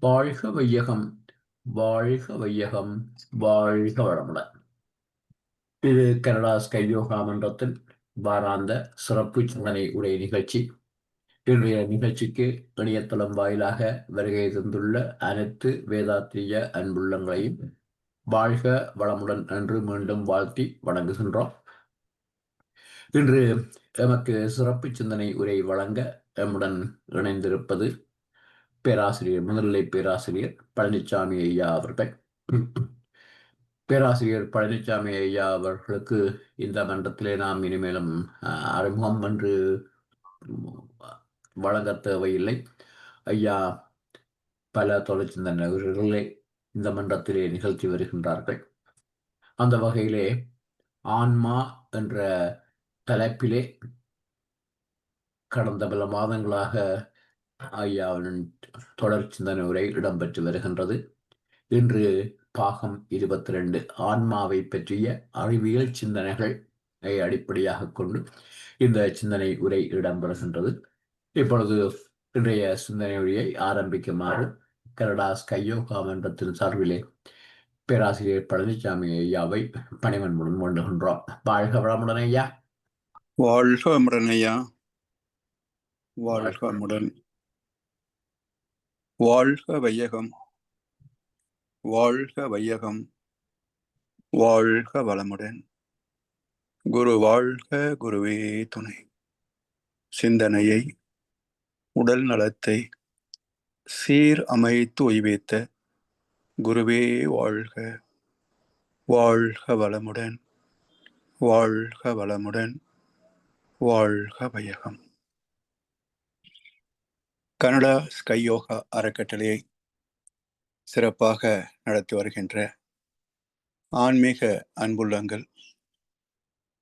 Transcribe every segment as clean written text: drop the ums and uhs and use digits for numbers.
வாழ்க வையகம், வாழ்க வையகம், வாழ்க வளமுடன். இது கனடா ஸ்கை யோகா மன்றத்தின் வாராந்த சிறப்பு சிந்தனை உரை நிகழ்ச்சி. இன்றைய நிகழ்ச்சிக்கு இணையதளம் வாயிலாக வருகை தந்துள்ள அனைத்து வேதாத்திரிய அன்புள்ளங்களையும் வாழ்க வளமுடன் என்று மீண்டும் வாழ்த்தி வணங்குகின்றோம். இன்று எமக்கு சிறப்பு சிந்தனை உரை வழங்க எம்முடன் இணைந்திருப்பது பேராசிரியர், முதுநிலை பேராசிரியர் பழனிசாமி ஐயா அவர்கள். பேராசிரியர் பழனிசாமி ஐயா அவர்களுக்கு இந்த மன்றத்திலே நாம் இனிமேலும் அறிமுகம் என்று வழங்க தேவையில்லை. ஐயா பல தொழிற்சிந்தனைகளை இந்த மன்றத்திலே நிகழ்த்தி வருகின்றார்கள். அந்த வகையிலே ஆன்மா என்ற தலைப்பிலே கடந்த பல மாதங்களாக ஐயாவின் தொடர் சிந்தனை உரை இடம்பெற்று வருகின்றது. இன்று பாகம் 22 ஆன்மாவை பற்றிய அறிவியல் சிந்தனைகள் அடிப்படையாக கொண்டு இந்த சிந்தனை உரை இடம்பெறுகின்றது. இப்பொழுது இன்றைய சிந்தனை உரையை ஆரம்பிக்குமாறு கனடா ஸ்கை யோகா மன்றத்தின் சார்பிலே பேராசிரியர் பழனிசாமி ஐயாவை பணிவன்புடன் வேண்டுகின்றோம். வாழ்க வளமுடன் ஐயா. வாழ்க வளமுடன் ஐயா. வாழ்க வளமுடன். வாழ்க வையகம், வாழ்க வையகம், வாழ்க வளமுடன். குரு வாழ்க, குருவே துணை. சிந்தனையை உடல் நலத்தை சீர் அமைத்து உய்வித்த குருவே வாழ்க, வாழ்க வளமுடன், வாழ்க வளமுடன், வாழ்க வையகம். கனடா ஸ்கை யோகா அறக்கட்டளையை சிறப்பாக நடத்தி வருகின்ற ஆன்மீக அன்புள்ளங்கள்,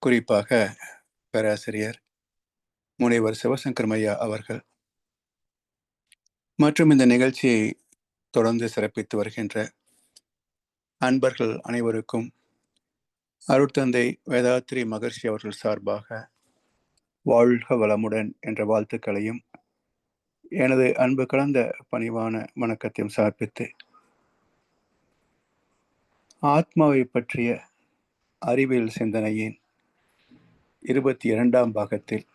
குறிப்பாக பேராசிரியர் முனைவர் சிவசங்கரமையா அவர்கள் மற்றும் இந்த நிகழ்ச்சியை தொடர்ந்து சிறப்பித்து வருகின்ற அன்பர்கள் அனைவருக்கும் அருட்தந்தை வேதாத்ரி மகர்ஷி அவர்கள் சார்பாக வாழ்க வளமுடன் என்ற வாழ்த்துக்களையும் எனது அன்பு கலந்த பணிவான வணக்கத்தையும் சமர்ப்பித்து ஆத்மாவை பற்றிய அறிவியல் சிந்தனையின் 22ஆம் பாகத்தில்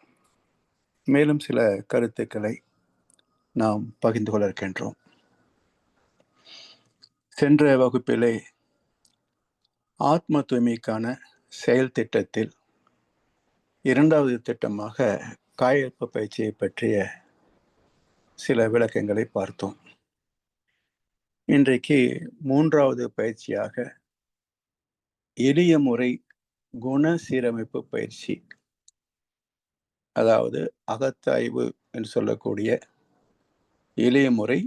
மேலும் சில கருத்துக்களை நாம் பகிர்ந்து கொள்ள இருக்கின்றோம். சென்ற வகுப்பிலே ஆத்ம தூய்மைக்கான செயல் திட்டத்தில் 2வது திட்டமாக காயகல்ப பயிற்சியை பற்றிய சில விளக்கங்களை பார்த்தோம். இன்றைக்கு 3வது பயிற்சியாக எளிய முறை குண சீரமைப்பு பயிற்சி, அதாவது அகத்தாய்வு என்று சொல்லக்கூடிய எளிய முறை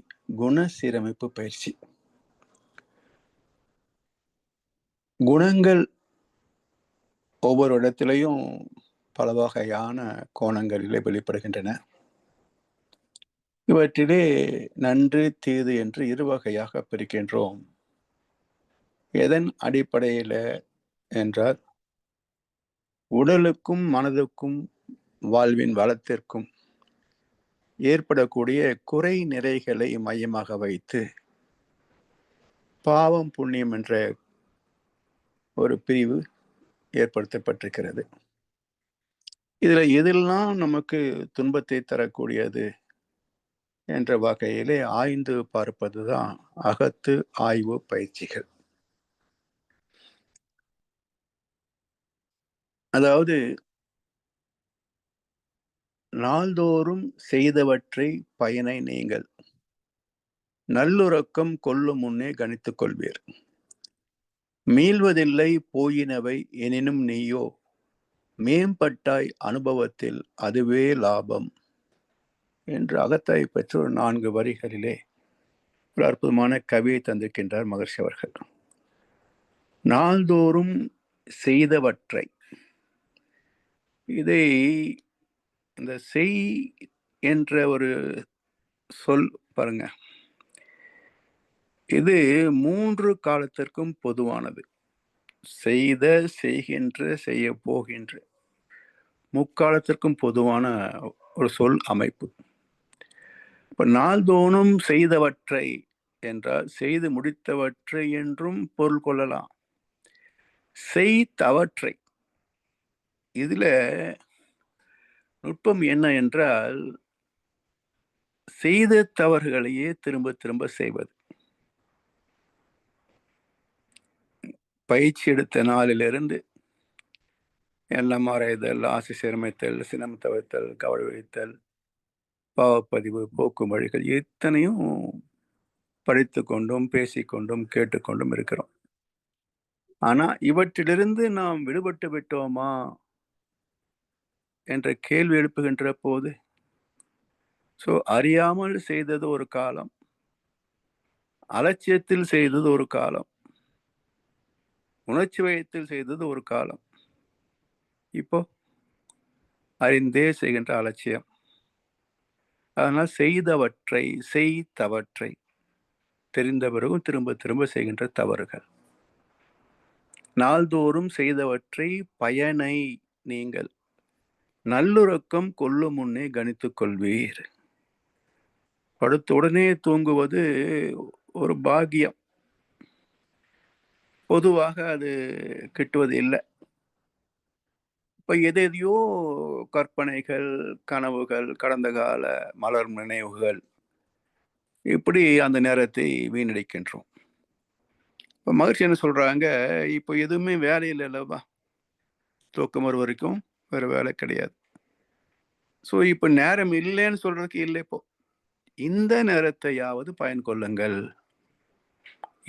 குண சீரமைப்பு பயிற்சி. குணங்கள் ஒவ்வொரு இடத்திலையும் பல வகையான கோணங்களிலே வெளிப்படுகின்றன. இவற்றிலே நன்று தீது என்று 2 வகையாக பிரிக்கின்றோம். எதன் அடிப்படையில் என்றால், உடலுக்கும் மனதுக்கும் வாழ்வின் வளத்திற்கும் ஏற்படக்கூடிய குறை நிறைகளை மையமாக வைத்து பாவம் புண்ணியம் என்ற ஒரு பிரிவு ஏற்படுத்தப்பட்டிருக்கிறது. இதுல எதெல்லாம் நமக்கு துன்பத்தை தரக்கூடியது என்ற வகையிலே ஆய்ந்து பார்ப்பதுதான் அகத்து ஆய்வு பயிற்சிகள். அதாவது நாள்தோறும் செய்தவற்றை பயனை நீங்கள் நல்லுறக்கம் கொள்ளும் முன்னே கணித்துக் கொள்வீர். மீள்வதில்லை போயினவை எனினும் நீயோ மேம்பட்டாய் அனுபவத்தில் அதுவே லாபம் என்று அகத்தாய் பெற்று 4 வரிகளிலே ஒரு அற்புதமான கவியை தந்திருக்கின்றார் மகர்ஷி அவர்கள். நாள்தோறும் செய்தவற்றை, இதை இந்த செய் என்ற ஒரு சொல் பாருங்க, இது 3 காலத்திற்கும் பொதுவானது. செய்த, செய்கின்ற, செய்ய போகின்ற முக்காலத்திற்கும் பொதுவான ஒரு சொல் அமைப்பு. இப்ப நாள்தோறும் செய்தவற்றை என்றால் செய்து முடித்தவற்றை என்றும் பொருள் கொள்ளலாம். செய்தவற்றை, இதுல நுட்பம் என்ன என்றால், செய்த தவறுகளையே திரும்ப திரும்ப செய்வது. பயிற்சி எடுத்த நாளிலிருந்து எண்ணம் மறைதல், ஆசை சிரமைத்தல், சினம் தவிர்த்தல், கவலை வைத்தல், பாவப்பதிவு, போக்கும் வழிகள் இத்தனையும் படித்து கொண்டும் பேசிக்கொண்டும் கேட்டுக்கொண்டும் இருக்கிறோம். ஆனா இவற்றிலிருந்து நாம் விடுபட்டு விட்டோமா என்ற கேள்வி எழுப்புகின்ற போது, அறியாமல் செய்தது ஒரு காலம், அலட்சியத்தில் செய்தது ஒரு காலம், உணர்ச்சி வயத்தில் செய்தது ஒரு காலம், இப்போ அறிந்தே செய்கின்ற அலட்சியம். அதனால் செய்தவற்றை தெரிந்த பிறகும் திரும்ப திரும்ப செய்கின்ற தவறுகள். நாள்தோறும் செய்தவற்றை பயனை நீங்கள் நல்லுறக்கம் கொள்ளும் முன்னே கணித்துக் கொள்வீர். படுத்த உடனே தூங்குவது ஒரு பாக்கியம். பொதுவாக அது கிட்டுவது இல்லை. இப்ப எதையோ கற்பனைகள், கனவுகள், கடந்த கால மலர் நினைவுகள், இப்படி அந்த நேரத்தை வீணடிக்கின்றோம். இப்ப மகிழ்ச்சி என்ன சொல்றாங்க, இப்போ எதுவுமே வேலை இல்லை அல்லவா, தூக்கம் வரும் வரைக்கும் வேற வேலை கிடையாது. இப்ப நேரம் இல்லைன்னு சொல்றதுக்கு இல்லை. இப்போ இந்த நேரத்தையாவது பயன் கொள்ளுங்கள்.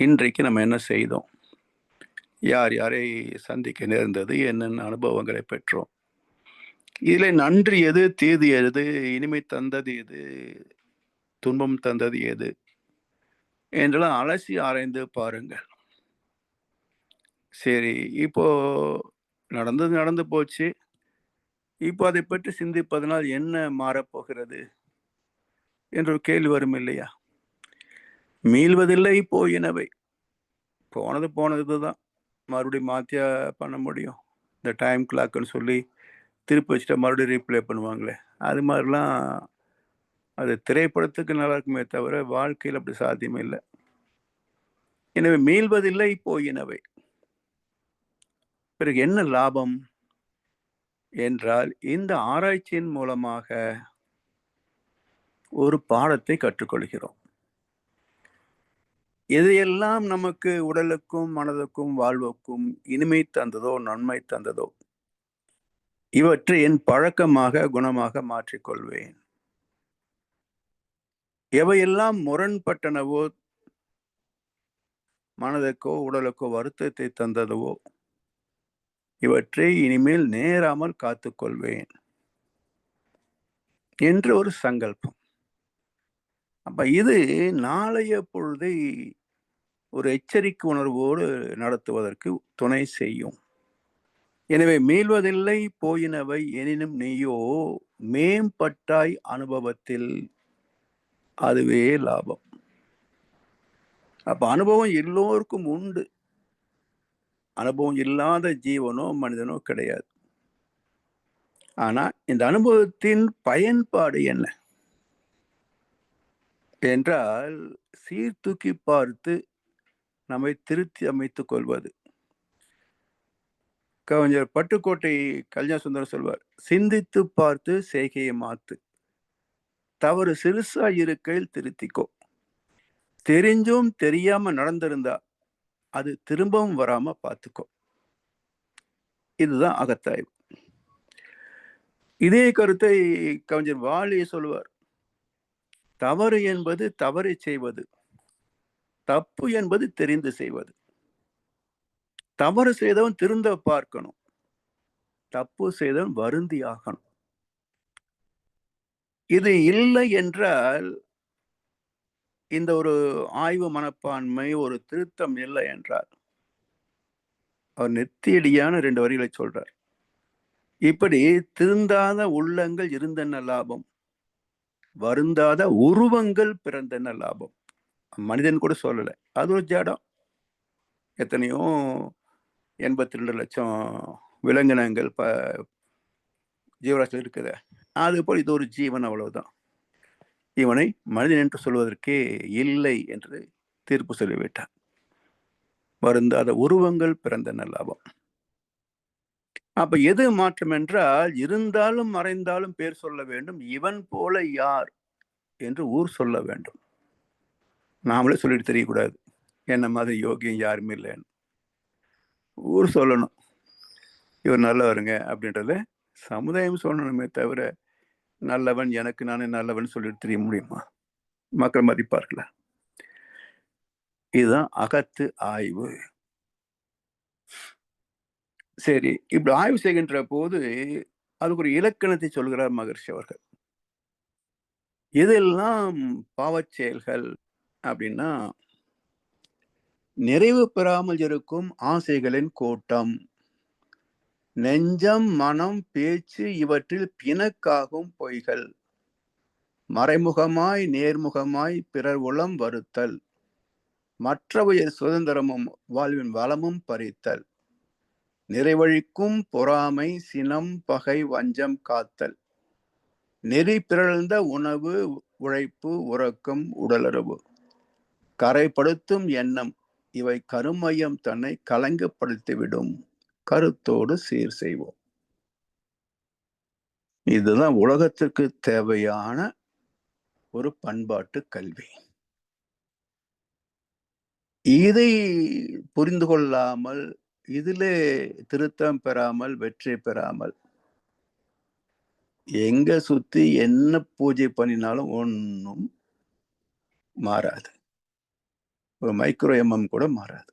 இன்றைக்கு நம்ம என்ன செய்தோம், யார் யாரை சந்திக்க நேர்ந்தது, என்னென்ன அனுபவங்களை பெற்றோம், இதுல நன்றி எது, தீது எது, இனிமை தந்தது எது, துன்பம் தந்தது எது என்றெல்லாம் அலசி ஆராய்ந்து பாருங்கள். சரி, இப்போ நடந்தது நடந்து போச்சு, இப்போ அதை பற்றி சிந்திப்பதனால் என்ன மாறப்போகிறது என்ற ஒரு கேள்வி வரும் இல்லையா? மீள்வதில்லை போயினவை, போனது போனதுதான், மறுபடியும் மாத்தியா பண்ண முடியும்? இந்த டைம் கிளாக்னு சொல்லி திருப்பி வச்சுட்டா மறுபடியும் ரீப்ளே பண்ணுவாங்களே, அது மாதிரிலாம் அது திரைப்படத்துக்கு நல்லா இருக்குமே தவிர வாழ்க்கையில் அப்படி சாத்தியமே இல்லை. எனவே மீள்வதில்லை போயினவை. பிறகு என்ன லாபம் என்றால், இந்த ஆராய்ச்சியின் மூலமாக ஒரு பாடத்தை கற்றுக்கொள்கிறோம். எதையெல்லாம் நமக்கு உடலுக்கும் மனதுக்கும் வாழ்வுக்கும் இனிமை தந்ததோ, நன்மை தந்ததோ, இவற்றை என் பழக்கமாக, குணமாக மாற்றிக்கொள்வேன். எவையெல்லாம் முரண்பட்டனவோ, மனதுக்கோ உடலுக்கோ வருத்தத்தை தந்ததுவோ, இவற்றை இனிமேல் நேராமல் காத்துக்கொள்வேன் என்று ஒரு சங்கல்பம். அப்ப இது நாளைய பொழுதை ஒரு எச்சரிக்கை உணர்வோடு நடத்துவதற்கு துணை செய்யும். எனவே மீள்வதில்லை போயினவை எனினும் நீயோ மேம்பட்டாய் அனுபவத்தில், அதுவே லாபம். அப்ப அனுபவம் எல்லோருக்கும் உண்டு. அனுபவம் இல்லாத ஜீவனோ மனிதனோ கிடையாது. ஆனா இந்த அனுபவத்தின் பயன்பாடு என்ன என்றால், சீர்தூக்கி பார்த்து நம்மை திருத்தி அமைத்துக் கொள்வது. கவிஞர் பட்டுக்கோட்டை கல்யாண சுந்தரம் சொல்வார், சிந்தித்து பார்த்து செய்கையை மாத்து, தவறு சிறுசா இருக்கையில் திருத்திக்கோ, தெரிஞ்சும் தெரியாம நடந்திருந்தா அது திரும்பவும் வராம பார்த்துக்கோ. இதுதான் அகத்தாய்வு. இதே கருத்தை கவிஞர் வாலி சொல்லுவார், தவறு என்பது தவறை செய்வது, தப்பு என்பது தெரிந்து செய்வது. தவறு செய்தவன் திருந்த பார்க்கணும், தப்பு செய்தவன் வருந்தி ஆகணும். இது இல்லை என்றால், இந்த ஒரு ஆய்வு மனப்பான்மை, ஒரு திருத்தம் இல்லை என்றால், அவர் நெத்தியடியான 2 வரிகளை சொல்றார். இப்படி திருந்தாத உள்ளங்கள் இருந்தென்ன லாபம், வருந்தாத உருவங்கள் பிறந்தென்ன லாபம். மனிதன் கூட சொல்லல, அது ஒரு ஜடம். எத்தனையோ 82 லட்சம் விலங்கினங்கள் ஜீவராசிகள் இருக்குது. அது போல் இது ஒரு ஜீவன், அவ்வளவுதான். இவனை மனிதன் என்று சொல்வதற்கே இல்லை என்று தீர்ப்பு சொல்லிவிட்டார். வருந்தாத உருவங்கள் பிறந்தன லாபம். அப்ப எது மாற்றம் என்றால், இருந்தாலும் மறைந்தாலும் பேர் சொல்ல வேண்டும். இவன் போல யார் என்று ஊர் சொல்ல வேண்டும். நாமளே சொல்லிட்டு தெரியக்கூடாது, என்ன மாதிரி யோகியம் யாருமே இல்லைன்னு. ஊர் சொல்லணும், இவர் நல்லவருங்க அப்படின்றத சமுதாயம் சொல்லணுமே தவிர, நல்லவன் எனக்கு நானே நல்லவன் சொல்லிட்டு தெரிய முடியுமா? மக்கள் மதிப்பார்களா? இதுதான் அகத்து ஆய்வு. சரி, இப்படி ஆய்வு செய்கின்ற போது அதுக்கு ஒரு இலக்கணத்தை சொல்கிறார் மகர்ஷி அவர்கள். இதெல்லாம் பாவச் செயல்கள் அப்படின்னா, நிறைவு பெறாமல் இருக்கும் ஆசைகளின் கூட்டம், நெஞ்சம் மனம் பேச்சு இவற்றில் பிணக்காகும் பொய்கள், மறைமுகமாய் நேர்முகமாய் பிறர் உளம் வருத்தல், மற்றவையர் சுதந்திரமும் வாழ்வின் வளமும் பறித்தல், நிறைவழிக்கும் பொறாமை சினம் பகை வஞ்சம் காத்தல், நெறி பிறழ்ந்த உணவு உழைப்பு உறக்கம் உடலுறவு, கரைப்படுத்தும் எண்ணம் இவை கருமையம் தன்னை கலங்கப்படுத்திவிடும், கருத்தோடு சீர் செய்வோம். இதுதான் உலகத்திற்கு தேவையான ஒரு பண்பாட்டு கல்வி. இதை புரிந்து கொள்ளாமல், இதிலே திருத்தம் பெறாமல், வெற்றி பெறாமல், எங்க சுத்தி என்ன பூஜை பண்ணினாலும் ஒன்றும் மாறாது. ஒரு மைக்ரோ எம்எம் கூட மாறாது.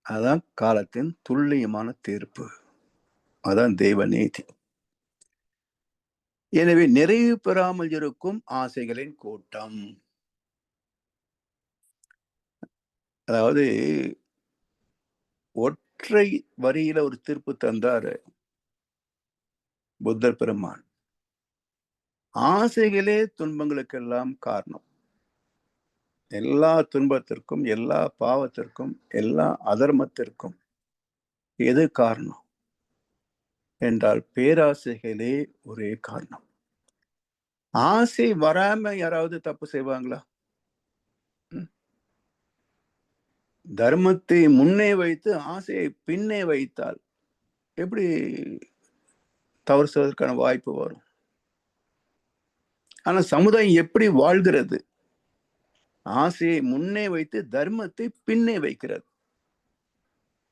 அதான் காலத்தின் துல்லியமான தீர்ப்பு. அதான் தெய்வ நீதி. எனவே நிறைவு பெறாமல் இருக்கும் ஆசைகளின் கூட்டம். அதாவது ஒற்றை வரியில ஒரு தீர்ப்பு தந்தாரு புத்தர் பெருமான். ஆசைகளே துன்பங்களுக்கெல்லாம் காரணம். எல்லா துன்பத்திற்கும், எல்லா பாவத்திற்கும், எல்லா அதர்மத்திற்கும் எது காரணம் என்றால் பேராசைகளே ஒரே காரணம். ஆசை வராம யாராவது தப்பு செய்வாங்களா? தர்மத்தை முன்னே வைத்து ஆசையை பின்னே வைத்தால் எப்படி தவறு செய்வதற்கான வாய்ப்பு வரும்? ஆனா சமுதாயம் எப்படி வாழ்கிறது? ஆசையை முன்னே வைத்து தர்மத்தை பின்னே வைக்கிறது.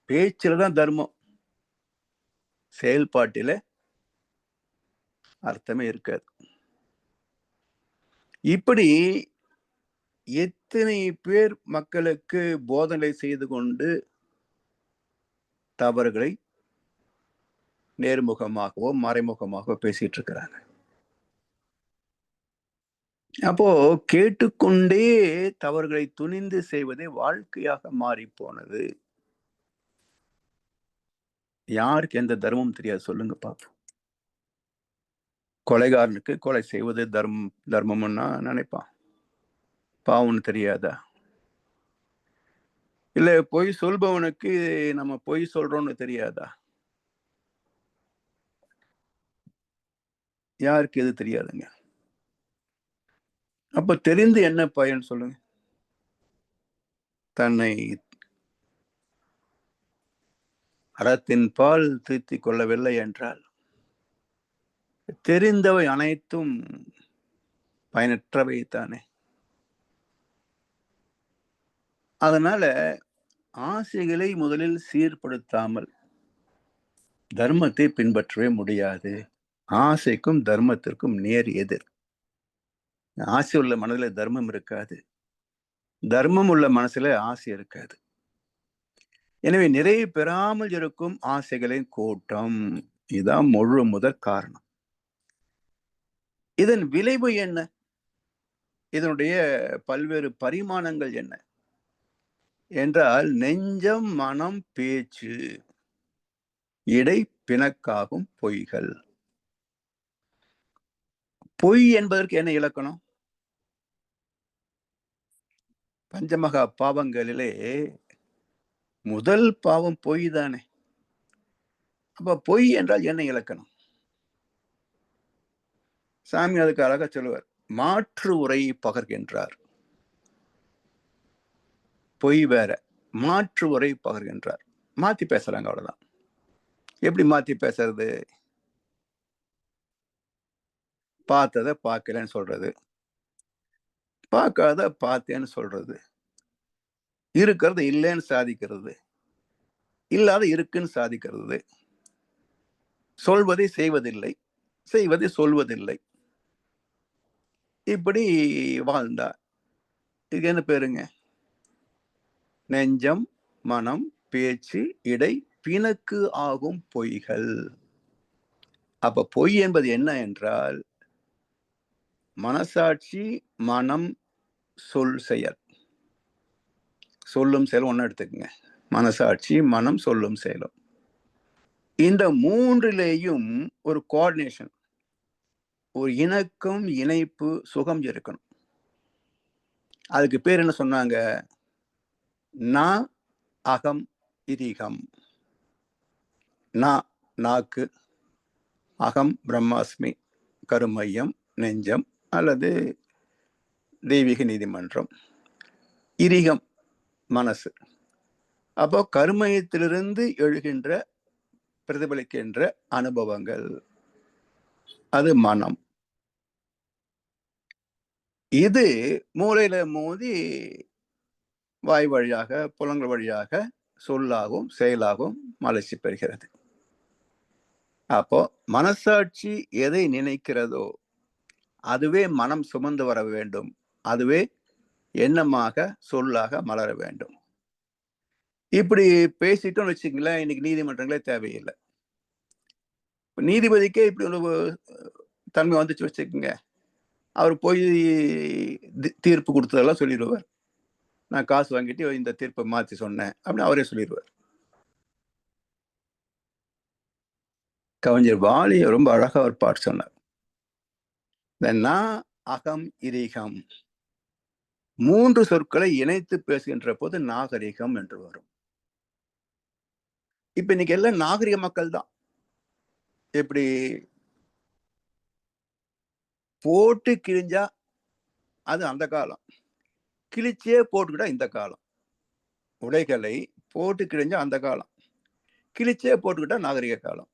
பேச்சில தான் தர்மம், செயல்பாட்டில அர்த்தமே இருக்காது. இப்படி எத்தனை பேர் மக்களுக்கு போதனை செய்து கொண்டு தவறுகளை நேர்முகமாகவோ மறைமுகமாகவோ பேசிட்டு இருக்கிறாங்க. அப்போ கேட்டுக்கொண்டே தவறுகளை துணிந்து செய்வதே வாழ்க்கையாக மாறி போனது. யாருக்கு எந்த தர்மம் தெரியாது சொல்லுங்க பாப்போம். கொலைகாரனுக்கு கொலை செய்வது தர்மம்னா நினைப்பான். பாவம்னு தெரியாதா? இல்ல பொய் சொல்பவனுக்கு நம்ம பொய் சொல்றோம்னு தெரியாதா? யாருக்கு எது தெரியாதுங்க. அப்ப தெரிந்து என்ன பயன் சொல்லுங்க? தன்னை அறத்தின் பால் திருத்திக் கொள்ளவில்லை என்றால் தெரிந்தவை அனைத்தும் பயனற்றவை தானே. அதனால ஆசைகளை முதலில் சீர்படுத்தாமல் தர்மத்தை பின்பற்றவே முடியாது. ஆசைக்கும் தர்மத்திற்கும் நேர் எதிர். ஆசை உள்ள மனதில தர்மம் இருக்காது, தர்மம் உள்ள மனசுல ஆசை இருக்காது. எனவே நிறைவு பெறாமல் இருக்கும் ஆசைகளின் கூட்டம், இதுதான் முழு முதற் காரணம். இதன் விளைவு என்ன? இதனுடைய பல்வேறு பரிமாணங்கள் என்ன என்றால், நெஞ்சம் மனம் பேச்சு இடை பிணக்காகும் பொய்கள். பொய் என்பதற்கு என்ன இலக்கணம்? பஞ்சமகா பாவங்களிலே முதல் பாவம் பொய் தானே. அப்ப பொய் என்றால் என்ன இலக்கணம்? சாமி அதுக்கு அழகா சொல்லுவார். மாற்று உரையை பகர்கின்றார். பொய் வேற, மாற்று உரை பகர்கின்றார். மாத்தி பேசுறாங்க, அவ்வளவுதான். எப்படி மாத்தி பேசுறது? பார்த்ததை பார்க்கலன்னு சொல்றது, பார்க்காத பார்த்தேன்னு சொல்றது, இருக்கிறது இல்லைன்னு சாதிக்கிறது, இல்லாத இருக்குன்னு சாதிக்கிறது, சொல்வதை செய்வதில்லை, செய்வதை சொல்வதில்லை, இப்படி வாழ்ந்தா இது என்ன பேருங்க? நெஞ்சம், மனம், பேச்சு, இடை, பிணக்கு ஆகும் பொய்கள். அப்ப பொய் என்பது என்ன என்றால், மனசாட்சி, மனம், சொல், செயல். சொல்லும் செயலும் ஒண்ணு எடுத்துக்கங்க. மனசாட்சி, மனம், சொல்லும் செயலும். இந்த மூன்றிலேயும் ஒரு கோஆர்டினேஷன், ஒரு இணக்கம், இணைப்பு, சுகம் இருக்கணும். அதுக்கு பேர் என்ன சொன்னாங்க? நா அகம் இரீகம். நாக்கு, அகம் பிரம்மாஸ்மி, கருமையம், நெஞ்சம் அல்லது தெய்வீக நீதிமன்றம், இரீகம் மனசு. அப்போ கருமையத்திலிருந்து எழுகின்ற பிரதிபலிக்கின்ற அனுபவங்கள், அது மனம். இது மூளையில மோதி வாய் வழியாக, புலன்கள் வழியாக சொல்லாகவும் செயலாகவும் மலர்ச்சி பெறுகிறது. அப்போ மனசாட்சி எதை நினைக்கிறதோ அதுவே மனம் சுமந்து வர வேண்டும், அதுவே எண்ணமாக, சொல்லாக மலர வேண்டும். இப்படி பேசிட்டோம்னு வச்சுங்களேன், இன்னைக்கு நீதிமன்றங்களே தேவையில்லை. நீதிபதிக்கே இப்படி ஒரு தன்மை வந்துச்சு வச்சுக்கோங்க, அவர் போய் தீர்ப்பு கொடுத்ததெல்லாம் சொல்லிடுவார். நான் காசு வாங்கிட்டு இந்த தீர்ப்பை மாற்றி சொன்னேன் அப்படின்னு அவரே சொல்லிடுவார். கவிஞர் வாலி ரொம்ப அழகா ஒரு பாட்டு சொன்னார். அகம் இரீகம், மூன்று சொற்களை இணைத்து பேசுகின்ற போது நாகரிகம் என்று வரும். இப்ப இன்னைக்கு எல்லாம் நாகரிக மக்கள் தான். எப்படி போட்டு கிழிஞ்சா அது அந்த காலம், கிழிச்சே போட்டுக்கிட்டா இந்த காலம். உடைகளை போட்டு கிழிஞ்சா அந்த காலம், கிழிச்சே போட்டுக்கிட்டா நாகரிக காலம்.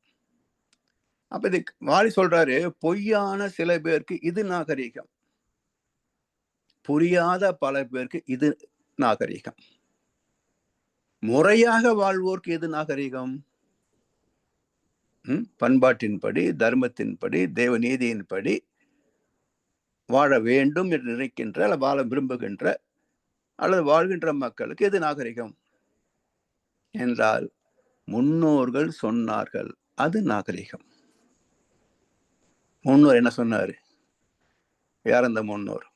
அப்ப இது வாலி சொல்றாரு, பொய்யான சில பேருக்கு இது நாகரிகம், புரியாத பல பேருக்கு இது நாகரிகம். முறையாக வாழ்வோருக்கு எது நாகரிகம்? பண்பாட்டின்படி, தர்மத்தின்படி, தேவ நீதியின்படி வாழ வேண்டும் என்று நினைக்கின்ற அல்லது வாழ விரும்புகின்ற அல்லது வாழ்கின்ற மக்களுக்கு எது நாகரிகம் என்றால், முன்னோர்கள் சொன்னார்கள், அது நாகரிகம். முன்னோர் என்ன சொன்னாரு? யார் அந்த முன்னோர்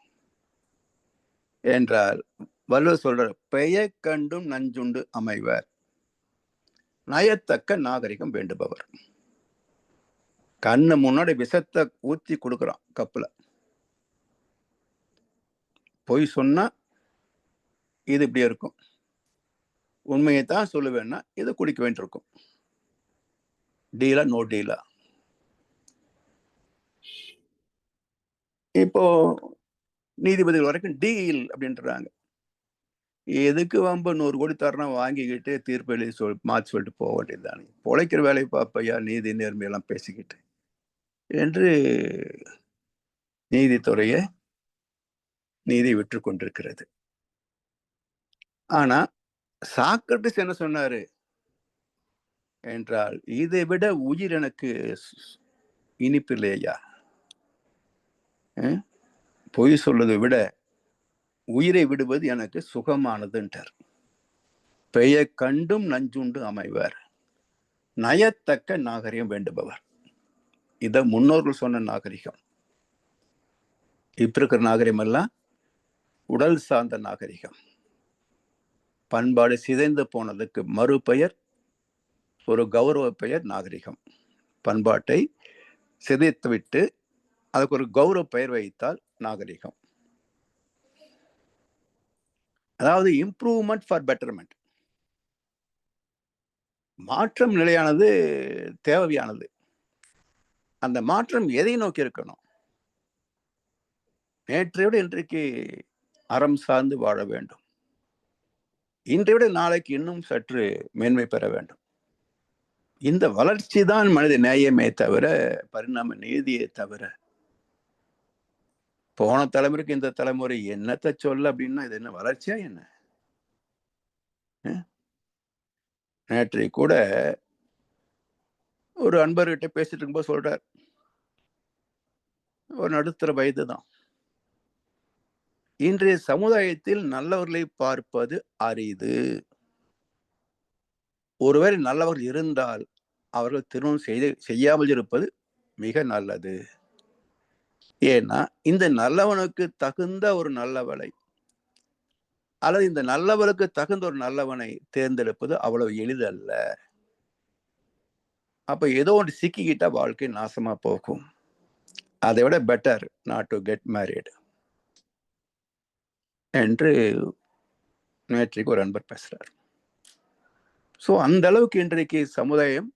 என்றால், வள்ளுவர் சொல்ற, பெயர் கண்டும் நஞ்சுண்டு அமைவர், நயத்தக்க நாகரிகம் வேண்டுபவர். கண்ணு முன்னாடி விஷத்தை ஊத்தி கொடுக்குறான் கப்புல. பொய் சொன்னா இது இப்படி இருக்கும், உண்மையைத்தான் சொல்லுவேன்னா இது குடிக்க வேண்டியிருக்கும். டீலா நோ டீலா. இப்போ நீதிபதிகள் வரைக்கும் டீல் அப்படின்றாங்க. எதுக்கு வம்பு? 100 கோடி தரணும், வாங்கிக்கிட்டு தீர்ப்பு எழுதி மாற்றி சொல்லிட்டு போக வேண்டியதுதானே. பொழைக்கிற வேலையை பார்ப்பையா, நீதி நேர்மையெல்லாம் பேசிக்கிட்டு என்று நீதித்துறையை நீதி விற்று கொண்டிருக்கிறது. ஆனா சாக்ரட்டிஸ் என்ன சொன்னாரு என்றால், இதை விட உயிர் எனக்கு இனிப்பில்லையா, பொய் சொல்வதை விட உயிரை விடுவது எனக்கு சுகமானதுன்றார். பெயர் கண்டும் நஞ்சுண்டு அமைவர், நயத்தக்க நாகரிகம் வேண்டுபவர். இத முன்னோர்கள் சொன்ன நாகரிகம். இப்ப இருக்கிற நாகரிகம் எல்லாம் உடல் சார்ந்த நாகரிகம். பண்பாடு சிதைந்து போனதுக்கு மறுபெயர், ஒரு கௌரவ பெயர் நாகரிகம். பண்பாட்டை சிதைத்துவிட்டு அதுக்கு ஒரு கௌரவ பெயர் வைத்தால் நாகரிகம். அதாவது இம்ப்ரூவ்மெண்ட் ஃபார் பெட்டர்மெண்ட். மாற்றம் நிலையானது, தேவையானது. அந்த மாற்றம் எதை நோக்கி இருக்கணும்? நேற்றை விட இன்றைக்கு அறம் சார்ந்து வாழ வேண்டும். இன்றை விட நாளைக்கு இன்னும் சற்று மேன்மை பெற வேண்டும். இந்த வளர்ச்சி தான் மனித நேயமே தவிர, பரிணாம நீதியே தவிர, போன தலைமுறைக்கு இந்த தலைமுறை என்னத்த சொல்ல அப்படின்னா, இது என்ன வளர்ச்சியா என்ன? நேற்றைக்கு கூட ஒரு அன்பர்கிட்ட பேசிட்டு இருக்கும்போது சொல்றார், ஒரு நடுத்தர வயது தான். இன்றைய சமுதாயத்தில் நல்லவர்களை பார்ப்பது அரிது. ஒருவேளை நல்லவர்கள் இருந்தால் அவர்கள் திருமணம் செய்யாமல் இருப்பது மிக நல்லது. ஏன்னா இந்த நல்லவனுக்கு தகுந்த ஒரு நல்லவளை அல்லது இந்த நல்லவனுக்கு தகுந்த ஒரு நல்லவனை தேர்ந்தெடுப்பது அவ்வளவு எளிதல்ல. அப்ப ஏதோ ஒன்று சிக்கிக்கிட்டா வாழ்க்கை நாசமா போகும். அதை விட better not to get married என்று நேற்றைக்கு ஒரு அன்பர் பேசுறார். ஸோ அந்த அளவுக்கு இன்றைக்கு சமுதாயம்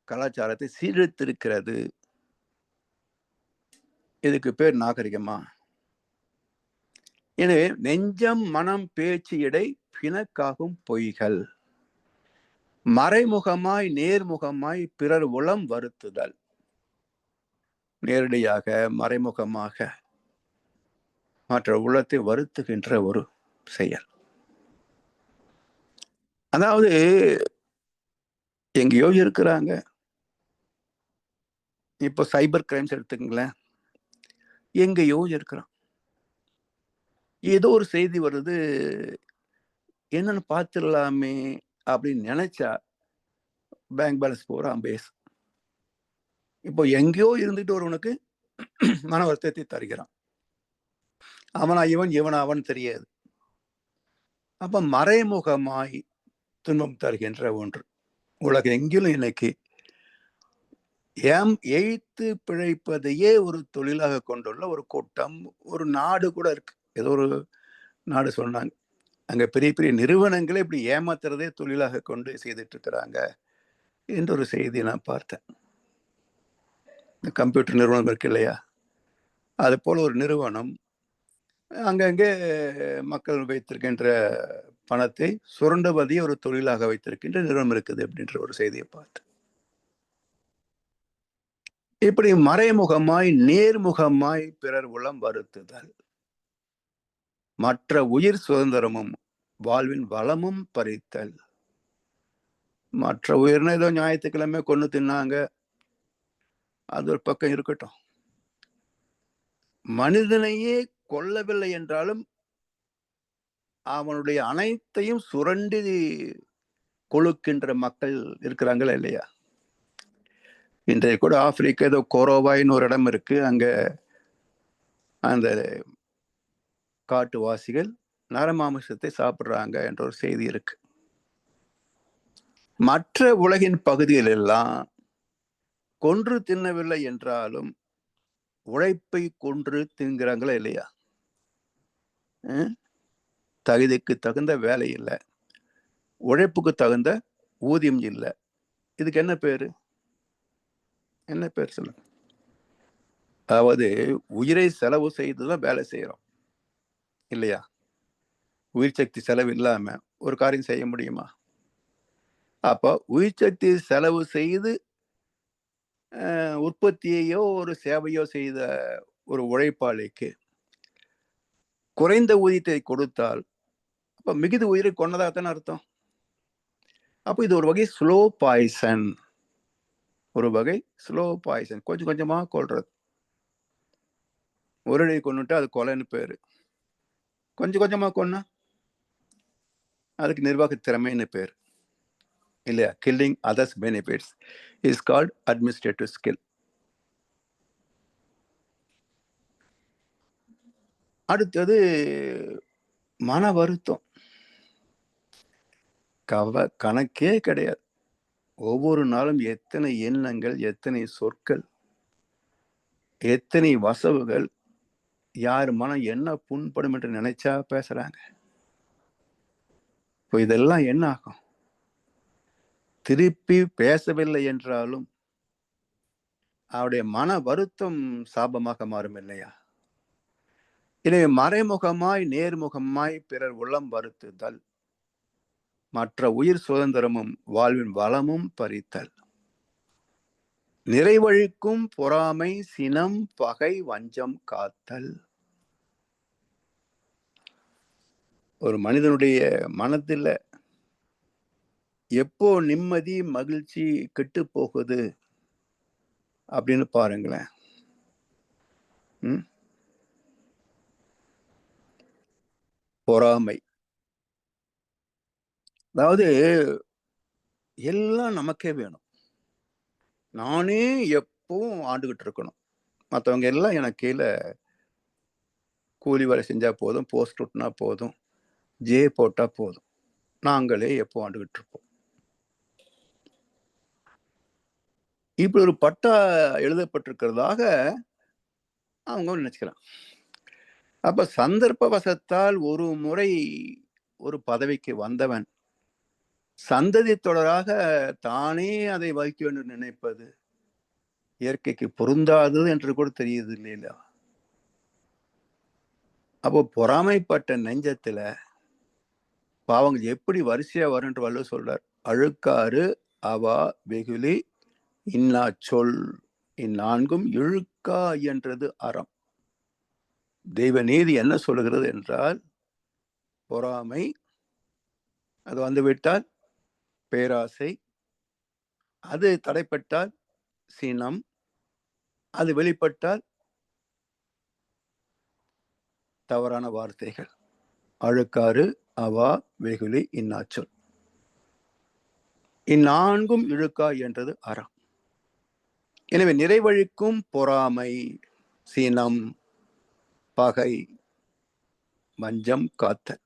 கலாச்சாரத்தை சீர்திருக்கிறது. இதுக்கு பேர் நாகரிகமா? எனவே நெஞ்சம் மனம் பேச்சு இடை பிணக்காகும் பொய்கள், மறைமுகமாய் நேர்முகமாய் பிறர் உளம் வருத்துதல். நேரடியாக மறைமுகமாக மற்ற உள்ளத்தை வருத்துகின்ற ஒரு செயல். அதாவது எங்கேயோ இருக்கிறாங்க. இப்போ சைபர் கிரைம்ஸ் எடுத்துக்கங்களேன், எங்கேயோ இருக்கிறான். ஏதோ ஒரு செய்தி வருது, என்னன்னு பார்த்துடலாமே அப்படின்னு நினைச்சா பேங்க் பேலன்ஸ் பூரா பேஸ். இப்போ எங்கேயோ இருந்துட்டு ஒருவனுக்கு மன வருத்தத்தை தருகிறான். அவனா இவன் அவன் தெரியாது. அப்ப மறைமுகமாய் துன்பம் தருகின்ற ஒன்று உலகம் எங்கிலும் இன்னைக்கு எய்த்து பிழைப்பதையே ஒரு தொழிலாக கொண்டுள்ள ஒரு கூட்டம், ஒரு நாடு கூட இருக்கு. ஏதோ ஒரு நாடு சொன்னாங்க, அங்க பெரிய பெரிய நிறுவனங்களே இப்படி ஏமாத்துறதே தொழிலாக கொண்டு செய்துட்டு இருக்கிறாங்க என்ற ஒரு செய்தி நான் பார்த்தேன். இந்த கம்ப்யூட்டர் நிறுவனம் இருக்கு இல்லையா, அது போல ஒரு நிறுவனம் அங்கங்கே மக்கள் வைத்திருக்கின்ற பணத்தை சுரண்டுவதையே ஒரு தொழிலாக வைத்திருக்கின்ற நிறுவனம் இருக்குது அப்படின்ற ஒரு செய்தியை பார்த்தேன். இப்படி மறைமுகமாய் நேர்முகமாய் பிறர் உளம் வருத்துதல், மற்ற உயிர் சுதந்திரமும் வாழ்வின் வளமும் பறித்தல். மற்ற உயிர்னா ஏதோ ஞாயிற்றுக்கிழமை கொண்டு தின்னாங்க, அது ஒரு பக்கம் இருக்கட்டும். மனிதனையே கொல்லவில்லை என்றாலும் அவனுடைய அனைத்தையும் சுரண்டி கொழுக்கின்ற மக்கள் இருக்கிறாங்களா இல்லையா? இன்றைய கூட ஆப்பிரிக்கா ஏதோ கோரோவாயின்னு ஒரு இடம் இருக்கு, அங்க அந்த காட்டுவாசிகள் நரமாமிசத்தை சாப்பிடுறாங்க என்ற ஒரு செய்தி இருக்கு. மற்ற உலகின் பகுதிகள் எல்லாம் கொன்று தின்னவில்லை என்றாலும் உழைப்பை கொன்று தின்கிறாங்களா இல்லையா? தகுதிக்கு தகுந்த வேலை இல்லை, உழைப்புக்கு தகுந்த ஊதியம் இல்லை. இதுக்கு என்ன பேரு? என்ன பேர் சொல்லுங்க? அதாவது உயிரை செலவு செய்துதான் வேலை செய்யறோம் இல்லையா? உயிர் சக்தி செலவு இல்லாம ஒரு காரியம் செய்ய முடியுமா? அப்ப உயிர் சக்தி செலவு செய்து உற்பத்தியையோ ஒரு சேவையோ செய்த ஒரு உழைப்பாளிக்கு குறைந்த ஊதியத்தை கொடுத்தால் அப்ப மிகுதி உயிரை கொண்டதாகத்தானே அர்த்தம். அப்போ இது ஒரு வகை ஸ்லோ பாய்சன், ஒரு வகை ஸ்லோ பாய்சன், கொஞ்சம் கொஞ்சமா கொள்றது. ஒரு அடி கொண்டுட்டா அது கொலைன்னு பேரு, கொஞ்சம் கொஞ்சமா கொன்னா அதுக்கு நிர்வாக திறமைன்னு பேர் இல்லையா? Killing others benefits is called administrative skill. அடுத்தது மன வருத்தம், கணக்கே கிடையாது. ஒவ்வொரு நாளும் எத்தனை எண்ணங்கள், எத்தனை சொற்கள், எத்தனை வசவுகள், யார் மனம் என்ன புண்படும் என்று நினைச்சா பேசுறாங்க. இப்போ இதெல்லாம் என்ன ஆகும்? திருப்பி பேசவில்லை என்றாலும் அவருடைய மன வருத்தம் சாபமாக மாறும் இல்லையா? எனவே மறைமுகமாய் நேர்முகமாய் பிறர் உளம் வருத்துதல், மற்ற உயிர் சுதந்திரமும் வாழ்வின் வளமும் பறித்தல். நிறைவழிக்கும் பொறாமை, சினம், பகை, வஞ்சம் காத்தல். ஒரு மனிதனுடைய மனதில் எப்போ நிம்மதி மகிழ்ச்சி கெட்டு போகுது அப்படின்னு பாருங்களேன். பொறாமை. அதாவது எல்லாம் நமக்கே வேணும், நானே எப்பவும் ஆண்டுகிட்டு இருக்கணும், மற்றவங்க எல்லாம் எனக்கு கீழே கூலி வேலை செஞ்சா போதும், போஸ்ட் விட்டுனா போதும், ஜே போட்டா போதும், நாங்களே எப்போ ஆண்டுகிட்டு இருப்போம். இப்படி ஒரு பட்டா எழுதப்பட்டிருக்கிறதாக அவங்க நினைச்சுக்கிறான். அப்ப சந்தர்ப்ப வசத்தால் ஒரு முறை ஒரு பதவிக்கு வந்தவன் சந்ததி தொடராக தானே அதை வகிக்க வேண்டும் நினைப்பது இயற்கைக்கு பொருந்தாதது என்று கூட தெரியுது இல்லையா? அப்போ பொறாமைப்பட்ட நெஞ்சத்துல பாவங்கள் எப்படி வரிசையா வரும் என்று வள்ளுவர் சொல்றார். அழுக்காறு, அவா, வெகுளி, இன்னா சொல், இந்நான்கும் இழுக்கா என்றது அறம். தெய்வ நீதி என்ன சொல்லுகிறது என்றால், பொறாமை அது வந்துவிட்டால் பேராசை, அது தடைப்பட்டால் சினம், அது வெளிப்பட்டால் தவறான வார்த்தைகள். அழுக்காறு, அவா, வெகுளி, இன்னாச்சொல், இந்நான்கும் இழுக்கா என்றது அறம். எனவே நிறைவழிக்கும் பொறாமை, சினம், பகை, வஞ்சம் காத்தல்.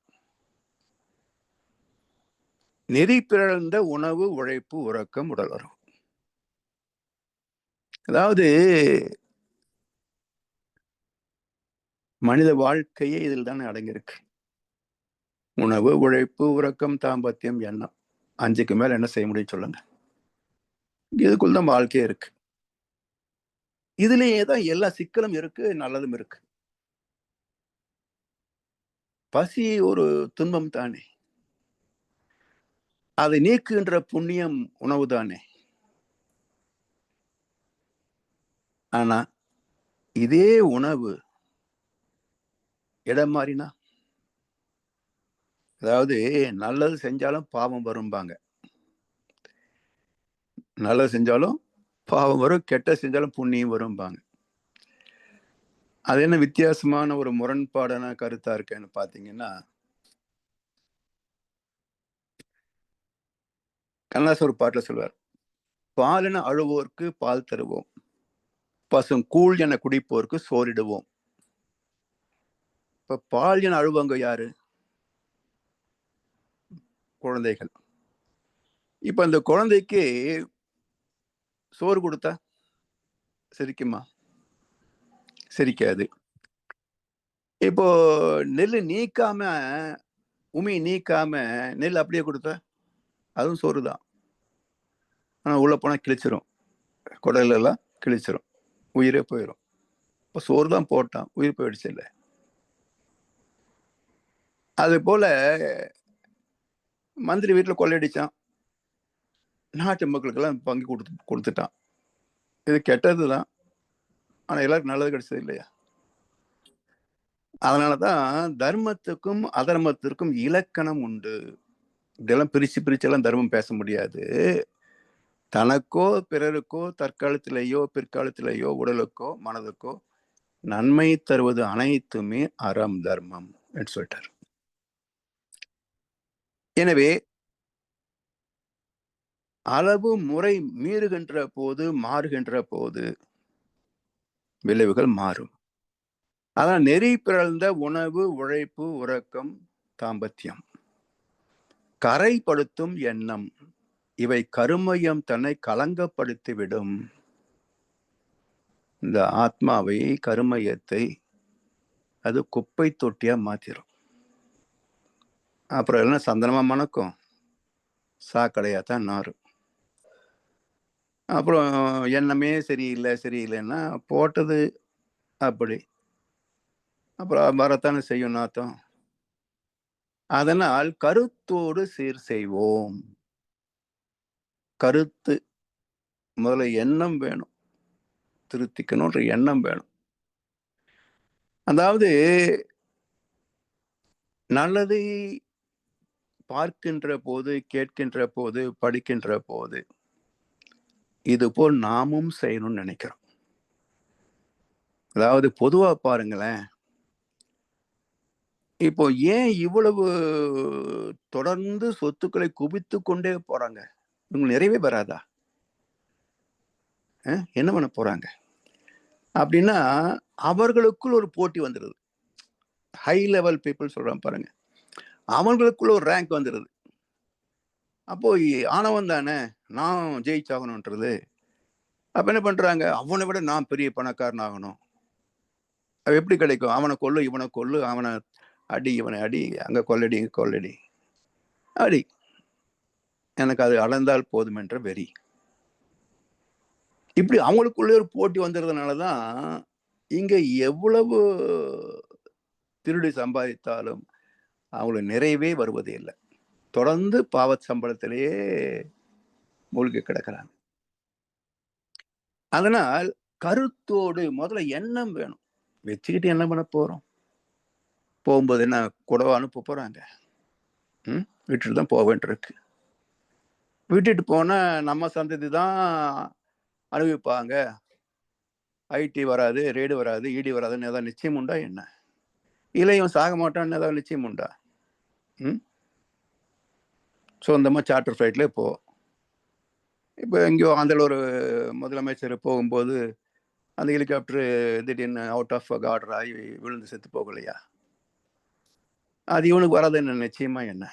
நெறி பிறழ்ந்த உணவு, உழைப்பு, உறக்கம், உடல் உறவு. அதாவது மனித வாழ்க்கையே இதில் தானே அடங்கியிருக்கு. உணவு, உழைப்பு, உறக்கம், தாம்பத்தியம், எண்ணம். 5க்கு மேல என்ன செய்ய முடியும் சொல்லுங்க? இதுக்குள்ள தான் வாழ்க்கையே இருக்கு. இதுலயே தான் எல்லா சிக்கலும் இருக்கு, நல்லதும் இருக்கு. பசி ஒரு துன்பம் தானே, அதை நீக்குகின்ற புண்ணியம் உணவு தானே. ஆனா இதே உணவு இடம் மாறினா, அதாவது நல்லது செஞ்சாலும் பாவம் வரும்பாங்க, நல்லது செஞ்சாலும் பாவம் வரும், கெட்ட செஞ்சாலும் புண்ணியம் வரும்பாங்க. அது என்ன வித்தியாசமான ஒரு முரண்பாடான கருத்தா இருக்குன்னு பாத்தீங்கன்னா, கண்ணாசு ஒரு பாட்டுல சொல்வார், பாலென அழுவோர்க்கு பால் தருவோம், பசும் கூழ் என குடிப்போருக்கு சோறிடுவோம். இப்ப பால் என அழுவங்க யாரு? குழந்தைகள். இப்ப அந்த குழந்தைக்கு சோறு கொடுத்தா சிரிக்குமா? சிரிக்காது. இப்போ நெல் நீக்காம, உமி நீக்காம நெல் அப்படியே கொடுத்தா அதுவும் சோறு தான். ஆனா உள்ள போனா கிழிச்சிரும், குடல் எல்லாம் கிழிச்சிரும், உயிரே போயிடும். இப்போ சோறு தான் போட்டான், உயிர் போயிடுச்சு இல்லை? அது போல மந்திரி வீட்டுல கொள்ளையடிச்சான், நாட்டு மக்களுக்கெல்லாம் பங்கு கொடுத்துட்டான். இது கெட்டதுதான், ஆனா எல்லாருக்கும் நல்லது கிடைச்சது இல்லையா? அதனாலதான் தர்மத்துக்கும் அதர்மத்திற்கும் இலக்கணம் உண்டு. இதெல்லாம் பிரிச்சு பிரிச்செல்லாம் தர்மம் பேச முடியாது. தனக்கோ பிறருக்கோ தற்காலத்திலேயோ பிற்காலத்திலேயோ உடலுக்கோ மனதுக்கோ நன்மை தருவது அனைத்துமே அறம், தர்மம் என்று சொல்லிட்டார். எனவே அளவு முறை மீறுகின்ற போது, மாறுகின்ற போது விளைவுகள் மாறும். அதான் நெறி பிறழ்ந்த உணவு, உழைப்பு, உறக்கம், தாம்பத்தியம், கரைப்படுத்தும் எண்ணம், இவை கருமையம் தன்னை கலங்கப்படுத்திவிடும். இந்த ஆத்மாவை, கருமையத்தை அது குப்பை தொட்டியா மாத்திரும். அப்புறம் எல்லாம் சந்தனமா மணக்கும், சாக்கடையா தான் நாரும். அப்புறம் எண்ணமே சரியில்லை சரியில்லைன்னா போட்டது அப்படி, அப்புறம் வரத்தானே செய்யும் நாத்தம். அதனால் கருத்தோடு சீர் செய்வோம். கருத்து முதல்ல எண்ணம் வேணும், திருத்திக்கணுன்ற எண்ணம் வேணும். அதாவது நல்லதை பார்க்கின்ற போது, கேட்கின்ற போது, படிக்கின்ற போது இது போல் நாமும் செய்யணும்னு நினைக்கிறோம். அதாவது பொதுவா பாருங்களேன், இப்போ ஏன் இவ்வளவு தொடர்ந்து சொத்துக்களை குவித்து கொண்டே போறாங்க? இவங்க நிறைவே வராதா? என்ன பண்ண போறாங்க அப்படின்னா, அவர்களுக்குள் ஒரு போட்டி வந்துடுது. ஹை லெவல் பீப்புள் சொல்றான் பாருங்க, அவங்களுக்குள்ள ஒரு ரேங்க் வந்துடுது. அப்போ ஆணவம் தானே, நான் ஜெயிச்சாகணும்ன்றது. அப்ப என்ன பண்றாங்க, அவனை விட நான் பெரிய பணக்காரன் ஆகணும். அது எப்படி கிடைக்கும்? அவனை கொல்லு, இவனை கொல்லு, அவனை அடி, இவனை அடி, அங்க கொள்ளடி, இங்க கொள்ளடி, அடி, எனக்கு அது அளந்தால் போதும் என்ற வெறி. இப்படி அவங்களுக்குள்ளே ஒரு போட்டி வந்துடுறதுனாலதான் இங்க எவ்வளவு திருடி சம்பாதித்தாலும் அவங்களுக்கு நிறைவே வருவது இல்லை. தொடர்ந்து பாவ சம்பளத்திலேயே மூழ்கி கிடக்கிறாங்க. அதனால் கருத்தோடு முதல்ல எண்ணம் வேணும். வச்சுக்கிட்டு என்ன பண்ண போறோம்? போகும்போது என்ன கூடவா அனுப்ப போறாங்க? விட்டுட்டு தான் போக வேண்டியிருக்கு. விட்டுட்டு போனா நம்ம சந்ததி தான் அனுபவிப்பாங்க. ஐடி வராது, ரேடு வராது, இடி வராதுன்னு ஏதாவது நிச்சயம் உண்டா என்ன? இல்லை இவன் சாக மாட்டான்னு ஏதாவது நிச்சயம் உண்டா? சொந்தமா சார்ட்டர் ஃபிளைட்ல போ. இப்போ எங்கேயோ ஆந்திர ஒரு முதலமைச்சர் போகும்போது அந்த ஹெலிகாப்டர் திடீர்னு அவுட் ஆஃப் ஆர்டர் ஆகி விழுந்து செத்து போகலையா? அது இவனுக்கு வராது என்ன நிச்சயமா என்ன?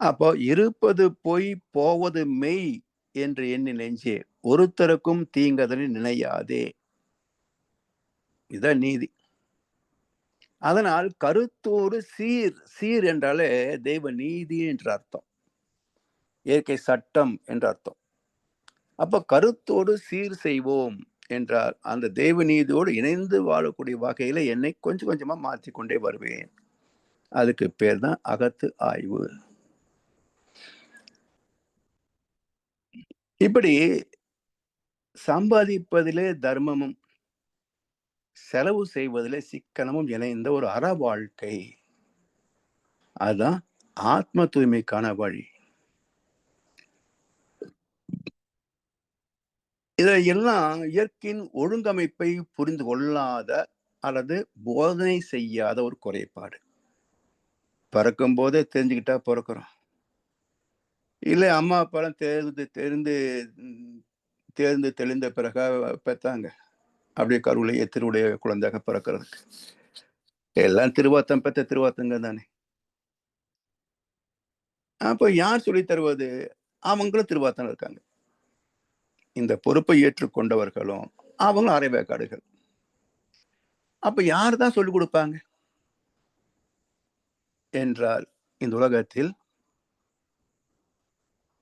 அப்போ இருப்பது பொய், போவது மெய் என்று எண்ணி நெஞ்சே ஒருத்தருக்கும் தீங்கதனை நினையாதே. இதான் நீதி. அதனால் கருத்தோடு சீர், சீர் என்றாலே தெய்வ நீதி என்ற அர்த்தம், இயற்கை சட்டம் என்ற அர்த்தம். அப்ப கருத்தோடு சீர் செய்வோம் என்றால் அந்த தெய்வ நீதியோடு இணைந்து வாழக்கூடிய வகையில என்னை கொஞ்சம் கொஞ்சமா மாற்றிக்கொண்டே வருவேன். அதுக்கு பேர் தான் அகத்து ஆய்வு. இப்படி சம்பாதிப்பதிலே தர்மமும் செலவு செய்வதிலே சிக்கனமும் இணைந்த ஒரு அற வாழ்க்கை, அதுதான் ஆத்ம தூய்மைக்கான வழி. இதையெல்லாம் இயற்கையின் ஒழுங்கமைப்பை புரிந்து கொள்ளாத அல்லது போதனை செய்யாத ஒரு குறைபாடு. பிறக்கும் போதே தெரிஞ்சுக்கிட்டா பிறக்கிறோம், இல்லை அம்மா அப்பாலாம் தேர்ந்து தெளிந்த பிறகா பெற்றாங்க அப்படியே கருவிலேயே திருவுடைய குழந்தையாக பிறக்கிறதுக்கு. எல்லாம் திருவாத்தம் பெற்ற திருவாத்தங்க தானே. அப்ப யார் சொல்லி தருவது? அவங்களும் திருவாத்தம் இருக்காங்க. இந்த பொறுப்பை ஏற்றுக்கொண்டவர்களும் அவங்களும் அரைவேக்காடுகள். அப்ப யார் தான் சொல்லிக் கொடுப்பாங்க என்றால் இந்த உலகத்தில்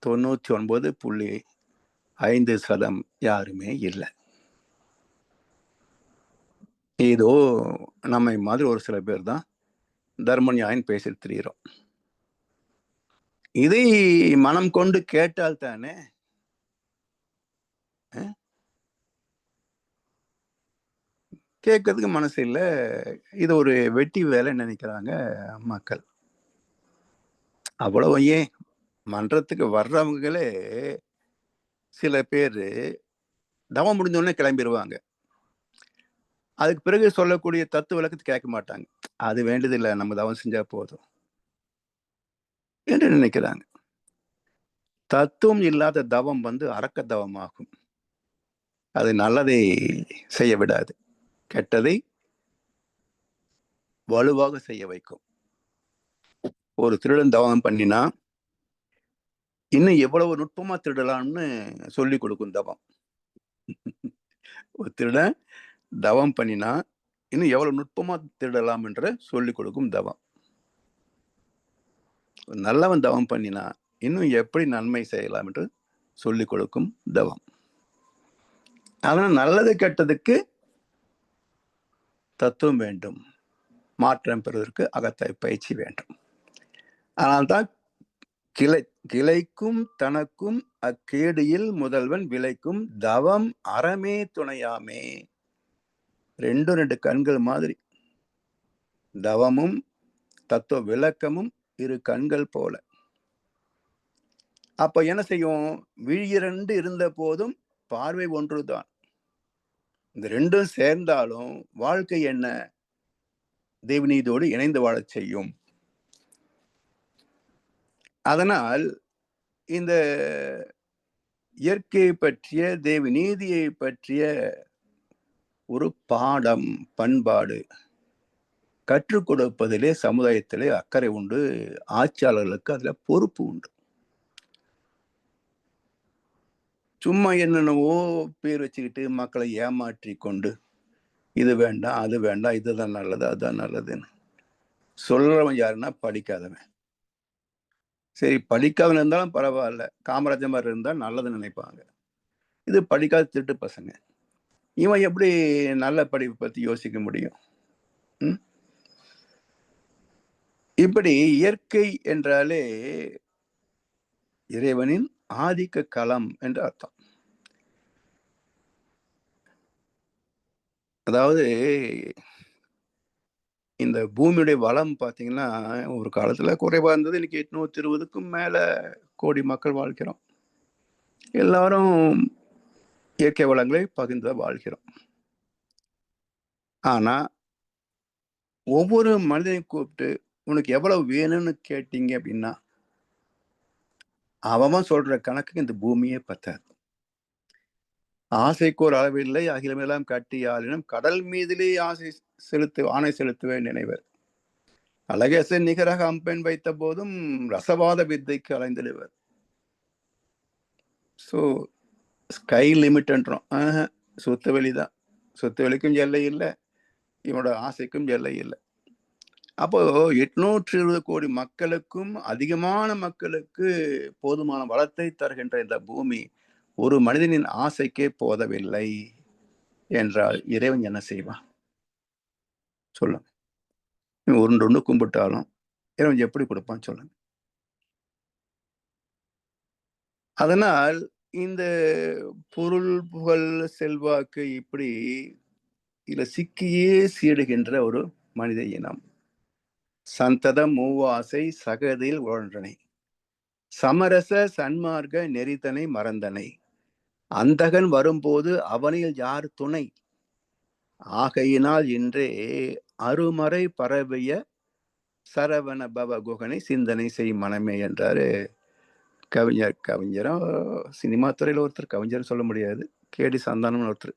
99.5% யாருமே இல்லை. ஏதோ நம்மை மாதிரி ஒரு சில பேர் தான் தர்ம நியாயம் பேசி திரிகிறோம். இதை மனம் கொண்டு கேட்டால் தானே. கேட்கறதுக்கு மனசு இல்லை. இது ஒரு வெட்டி வேலை நினைக்கிறாங்க மக்கள். அவ்வளவு ஏன் மன்றத்துக்கு வர்றவங்களே சில பேர் தவம் முடிஞ்சோடனே கிளம்பிடுவாங்க. அதுக்கு பிறகு சொல்லக்கூடிய தத்துவ விளக்கத்தை கேட்க மாட்டாங்க. அது வேண்டியதில்லை, நம்ம தவம் செஞ்சா போதும் என்று நினைக்கிறாங்க. தத்துவம் இல்லாத தவம் அரக்க தவமாகும். அது நல்லதை செய்ய விடாது, கெட்டதை வலுவாக செய்ய வைக்கும். ஒரு திருடன் தவம் பண்ணினா இன்னும் எவ்வளவு நுட்பமா திருடலாம்னு சொல்லி கொடுக்கும் தவம். ஒரு திருடன் தவம் பண்ணினா இன்னும் எவ்வளவு நுட்பமா திருடலாம் என்று சொல்லிக் கொடுக்கும் தவம். நல்லவன் தவம் பண்ணினா இன்னும் எப்படி நன்மை செய்யலாம் என்று சொல்லிக் கொடுக்கும் தவம். அதனால் நல்லது கெட்டதுக்கு தத்துவம் வேண்டும், மாற்றம் பெறுவதற்கு அகத்தாய் பயிற்சி வேண்டும். அதனால்தான் கிளைக்கும் தனக்கும் அக்கேடியில் முதல்வன் விளைக்கும் தவம் அறமே துணையாமே. ரெண்டு கண்கள் மாதிரி. தவமும் தத்துவ விளக்கமும் இரு கண்கள் போல. அப்ப என்ன செய்யும்? விழியிரண்டு இருந்த போதும் பார்வை ஒன்றுதான். இந்த ரெண்டும் சேர்ந்தாலும் வாழ்க்கை என்ன? தெய்வநீதியோடு இணைந்து வாழச் செய்யும். அதனால் இந்த இயற்கையை பற்றிய தெய்வநீதியை பற்றிய ஒரு பாடம், பண்பாடு கற்றுக் கொடுப்பதிலே சமுதாயத்திலே அக்கறை உண்டு. ஆட்சியாளர்களுக்கு அதுல பொறுப்பு உண்டு. சும்மா என்னென்னவோ பேர் வச்சுக்கிட்டு மக்களை ஏமாற்றி கொண்டு இது வேண்டாம், அது வேண்டாம், இதுதான் நல்லது, அதுதான் நல்லதுன்னு சொல்றவன் யாருன்னா படிக்காதவன். சரி, படிக்காதவன் இருந்தாலும் பரவாயில்ல, காமராஜர் மாதிரி இருந்தால் நல்லதுன்னு நினைப்பாங்க. இது படிக்காத திருட்டு பசங்க. இவன் எப்படி நல்ல படிப்பு பத்தி யோசிக்க முடியும்? இப்படி இயற்கை என்றாலே இறைவனின் ஆதிக்க களம் என்று அர்த்தம். அதாவது இந்த பூமியுடைய வளம் பார்த்தீங்கன்னா ஒரு காலத்துல குறைவா இருந்தது. இன்னைக்கு 820க்கும் மேல கோடி மக்கள் வாழ்கிறோம். எல்லாரும் இயற்கை வளங்களை பகிர்ந்து வாழ்கிறோம். ஆனா ஒவ்வொரு மனிதனையும் கூப்பிட்டு உனக்கு எவ்வளவு வேணும்னு கேட்டீங்க அப்படின்னா அவன் சொல்ற கணக்குக்கு இந்த பூமியே பத்தாது. ஆசைக்கு ஒரு அளவில்லை, அகிலமெல்லாம் கட்டி ஆளினும் கடல் மீதிலே ஆணை செலுத்துவே நினைவர். அழகேச நிகராக அம்பெண் வைத்த போதும் ரசவாத வித்தைக்கு அலைந்திடுவர். So sky லிமிட்ன்றோம். சொத்து வெளிதான். சொத்து வெளிக்கும் எல்லை இல்லை, இவனோட ஆசைக்கும் எல்லை இல்லை. அப்போ 820 கோடி மக்களுக்கும் அதிகமான மக்களுக்கு போதுமான வளத்தை தருகின்ற இந்த பூமி ஒரு மனிதனின் ஆசைக்கே போதவில்லை என்றால் இறைவன் என்ன செய்வான்? சொல்லுங்க. ஒன்று கும்பிட்டாலும் இறைவன் எப்படி கொடுப்பான்னு சொல்லுங்க. அதனால் இந்த பொருள், புகழ், செல்வாக்கு இப்படி இதுல சிக்கியே சீடுகின்ற ஒரு மனித இனம். சந்ததம் மூவாசை சகதில் உழன்றனை, சமரச சன்மார்க்க நெறிதனை மறந்தனை, அந்தகன் வரும்போது அவனில் யார் துணை, ஆகையினால் இன்றே அருமறை பரவிய சரவண பவ குகனை சிந்தனை செய் மனமே என்றாரு கவிஞரும் சினிமா துறையில ஒருத்தர். கவிஞர் சொல்ல முடியாது, கேடி சந்தானம் ஒருத்தர்.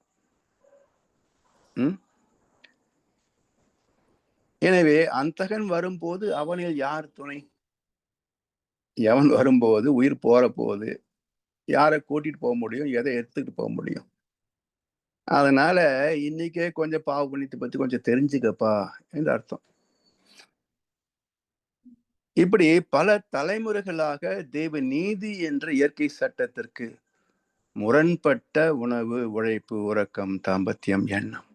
எனவே அந்தகன் வரும்போது அவனில் யார் துணை? எவன் வரும்போது உயிர் போற போது யாரை கூட்டிட்டு போக முடியும், எதை எடுத்துக்கிட்டு போக முடியும்? அதனால இன்னைக்கே கொஞ்சம் பாவ புண்ணியத்தை பத்தி கொஞ்சம் தெரிஞ்சுக்கப்பா என்று அர்த்தம். இப்படி பல தலைமுறைகளாக தெய்வ நீதி என்ற இயற்கை சட்டத்திற்கு முரண்பட்ட உணவு, உழைப்பு, உறக்கம், தாம்பத்தியம், எண்ணம்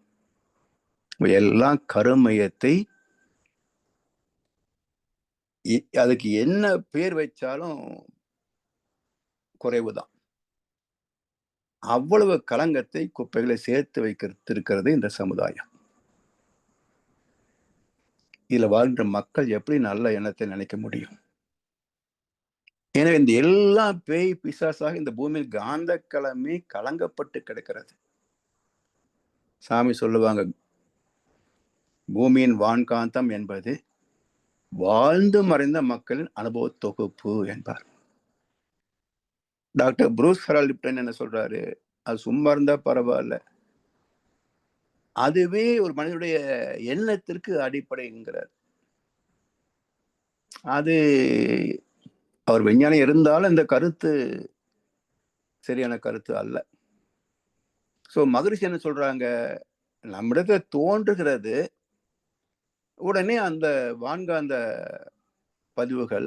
எல்லாம் கருமையத்தை அதுக்கு என்ன பேர் வச்சாலும் குறைவுதான். அவ்வளவு களங்கத்தை, குப்பைகளை சேர்த்து வைக்கிறது இந்த சமுதாயம். இதுல வாழ்கின்ற மக்கள் எப்படி நல்ல எண்ணத்தை நினைக்க முடியும்? எனவே இந்த எல்லா பேய் பிசாசாக இந்த பூமியில் காந்த களமே கலங்கப்பட்டு கிடக்கிறது. சாமி சொல்லுவாங்க, பூமியின் வான்காந்தம் என்பது வாழ்ந்து மறைந்த மக்களின் அனுபவ தொகுப்பு என்பார். டாக்டர் ப்ரூஸ் ஹெரால்ட் லிப்டன் என்ன சொல்றாரு? அது சும்மா இருந்தா பரவாயில்ல, அதுவே ஒரு மனிதனுடைய எண்ணத்திற்கு அடிப்படைங்கிறார். அது அவர் விஞ்ஞானி இருந்தாலும் இந்த கருத்து சரியான கருத்து அல்ல. சோ மகரிஷி என்ன சொல்றாங்க? நம்மிடத்துல தோன்றுகிறது, உடனே அந்த வான்காந்த பதிவுகள்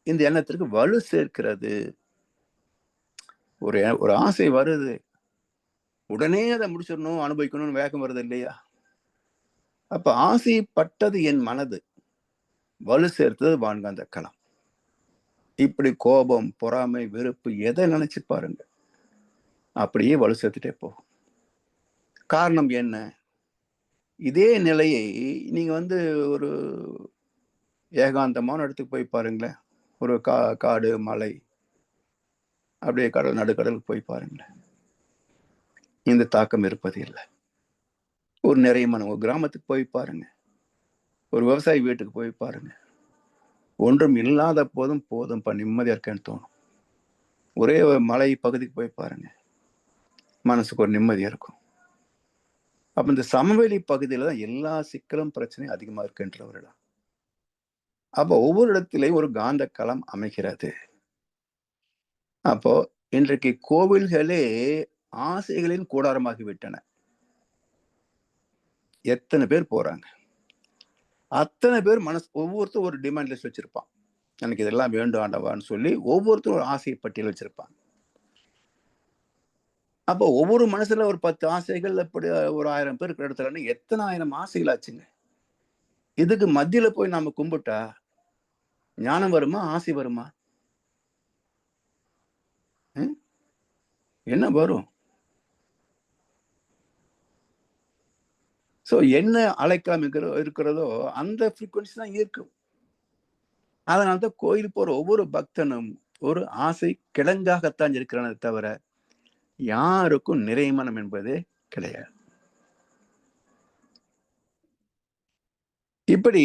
இந்த எண்ணத்திற்கு வலு சேர்க்கிறது. ஒரு ஆசை வருது, உடனே அதை முடிச்சிடணும், அனுபவிக்கணும்னு வேகம் வருது இல்லையா? அப்ப ஆசைப்பட்டது என் மனது, வலு சேர்த்தது வான்காந்த களம். இப்படி கோபம், பொறாமை, வெறுப்பு எதை நினைச்சு பாருங்க, அப்படியே வலு சேர்த்துட்டே போகும். காரணம் என்ன? இதே நிலையை நீங்க ஒரு ஏகாந்தமான இடத்துக்கு போய் பாருங்களேன். ஒரு காடு, மலை, அப்படியே கடல், நடுக்கடலுக்கு போய் பாருங்களேன். இந்த தாக்கம் இருப்பது இல்லை. ஒரு நிறைய ஒரு கிராமத்துக்கு போய் பாருங்க, ஒரு விவசாயி வீட்டுக்கு போய் பாருங்க. ஒன்றும் இல்லாத போதும் போதும்ப்பா, நிம்மதியா இருக்கேன்னு தோணும். ஒரே ஒரு மலை பகுதிக்கு போய் பாருங்க, மனசுக்கு ஒரு நிம்மதியா இருக்கும். அப்ப இந்த சமவெளி பகுதியில தான் எல்லா சிக்கலும் பிரச்சனையும் அதிகமா இருக்குன்றவரிடம். அப்போ ஒவ்வொரு இடத்திலேயும் ஒரு காந்த களம் அமைகிறது. அப்போ இன்றைக்கு கோவில்களே ஆசைகளின் கூடாரமாகி விட்டன. எத்தனை பேர் போறாங்க, அத்தனை பேர் ஒவ்வொருத்தரும் ஒரு டிமாண்ட் லிஸ்ட் வச்சிருப்பான். எனக்கு இதெல்லாம் வேண்டும் ஆண்டவான்னு சொல்லி ஒவ்வொருத்தரும் ஒரு ஆசை பட்டியல் வச்சிருப்பாங்க. அப்போ ஒவ்வொரு மனசுல ஒரு 10 ஆசைகள், அப்படி ஒரு 1000 பேர் இருக்கிற இடத்துல எத்தனை 1000 ஆசைகள் ஆச்சுங்க. இதுக்கு மத்தியில போய் நாம கும்பிட்டா ஞானம் வருமா, ஆசை வருமா? என்ன வரும்? சோ என்ன அழைக்காம இருக்கிறதோ அந்த ஃப்ரீக்வன்சி தான் இருக்கும். அதனால்தான் கோயில் போற ஒவ்வொரு பக்தனும் ஒரு ஆசை கிழங்காகத்தான் இருக்கிறானே தவிர யாருக்கும் நிறைமனம் என்பதே கிடையாது. இப்படி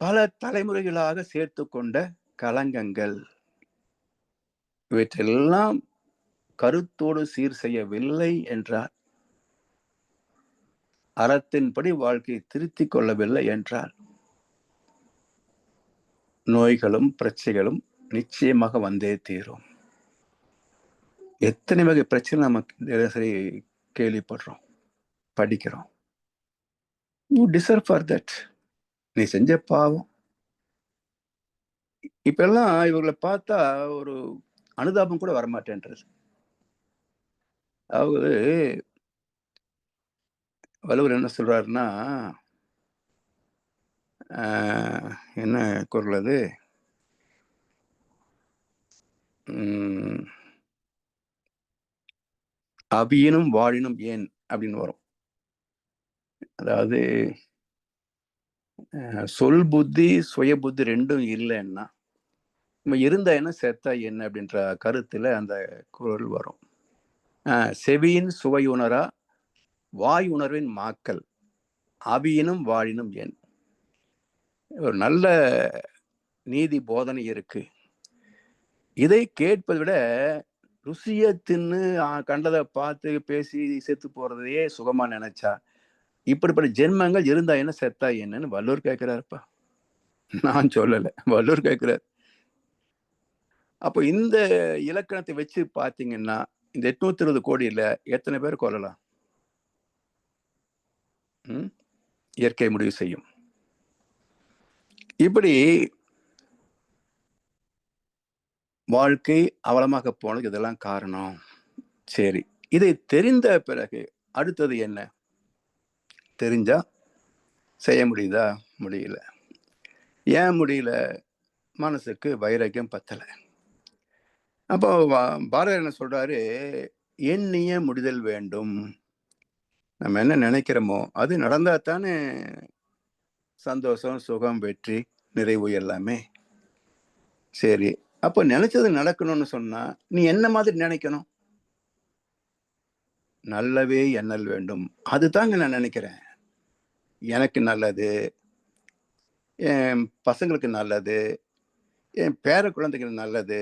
பல தலைமுறைகளாக சேர்த்து கொண்ட களங்கங்கள், இவற்றெல்லாம் கருத்தோடு சீர் செய்யவில்லை என்றால், அறத்தின்படி வாழ்க்கையை திருத்திக் கொள்ளவில்லை என்றால், நோய்களும் பிரச்சனைகளும் நிச்சயமாக வந்தே தீரும். எத்தனை வகை பிரச்சனை நமக்கு தினசரி கேள்விப்படுறோம், படிக்கிறோம். You deserve for that. நீ செஞ்ச பாவம். இப்ப எல்லாம் இவர்களை பார்த்தா ஒரு அனுதாபம் கூட வரமாட்டேன்றது. அதாவது வள்ளுவர் என்ன சொல்றாருன்னா, என்ன குறள் அது? அபியினும் வாழினும் ஏன் அப்படின்னு வரும். அதாவது சொல் புத்தி, சுய புத்தி ரெண்டும் இல்லைன்னா நம்ம இருந்தா என்ன, செத்தா என்ன அப்படின்ற கருத்துல அந்த குறள் வரும். செவியின் சுவையுணரா வாய் உணர்வின் மாக்கல், அபியினும் வாழினும் ஏன். ஒரு நல்ல நீதி போதனை இருக்கு. இதை கேட்பதை விட ருசிய தின்னு கண்டதை பார்த்து பேசி செத்து போறதையே சுகமா நினைச்சா இப்படிப்பட்ட ஜென்மங்கள் இருந்தா என்ன, செத்தா என்னன்னு வள்ளுவர் கேட்கிறாருப்பா, நான் சொல்லல, வள்ளுவர் கேட்கிறார். அப்போ இந்த இலக்கணத்தை வச்சு பாத்தீங்கன்னா இந்த 820 கோடியில எத்தனை பேர் கொல்லலாம்? இயற்கை முடிவு செய்யும். இப்படி வாழ்க்கை அவலமாக போனதுக்கு இதெல்லாம் காரணம். சரி, இதை தெரிந்த பிறகு அடுத்தது என்ன? தெரிஞ்சா செய்ய முடியுதா? முடியல. ஏன் முடியல? மனசுக்கு வைராக்கியம் பத்தல. அப்போ பாரதியார் என்ன சொல்றாரு? எண்ணிய முடிதல் வேண்டும். நம்ம என்ன நினைக்கிறோமோ அது நடந்தா தானே சந்தோஷம், சுகம், வெற்றி, நிறைவு எல்லாமே. சரி, அப்போ நினைச்சது நடக்கணும்னு சொன்னா நீ என்ன மாதிரி நினைக்கணும்? நல்லவே எண்ணல் வேண்டும். அதுதாங்க நான் நினைக்கிறேன். எனக்கு நல்லது, என் பசங்களுக்கு நல்லது, என் பேர குழந்தைகளுக்கு நல்லது,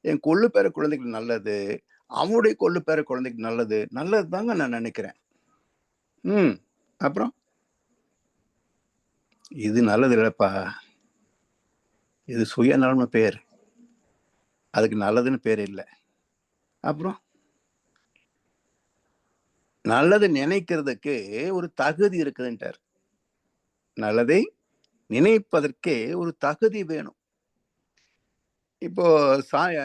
என் கொள்ளு பேர குழந்தைகளுக்கு நல்லது, அவனுடைய கொள்ளு பேர குழந்தைக்கு நல்லது, நல்லது தாங்க நான் நினைக்கிறேன். அப்புறம் இது நல்லது இல்லப்பா, இது சுயநலம்னு பேர், அதுக்கு நல்லதுன்னு பேர் இல்லை. அப்புறம் நல்லது நினைக்கிறதுக்கு ஒரு தகுதி இருக்குதுன்ட்டார். நல்லதை நினைப்பதற்கே ஒரு தகுதி வேணும். இப்போ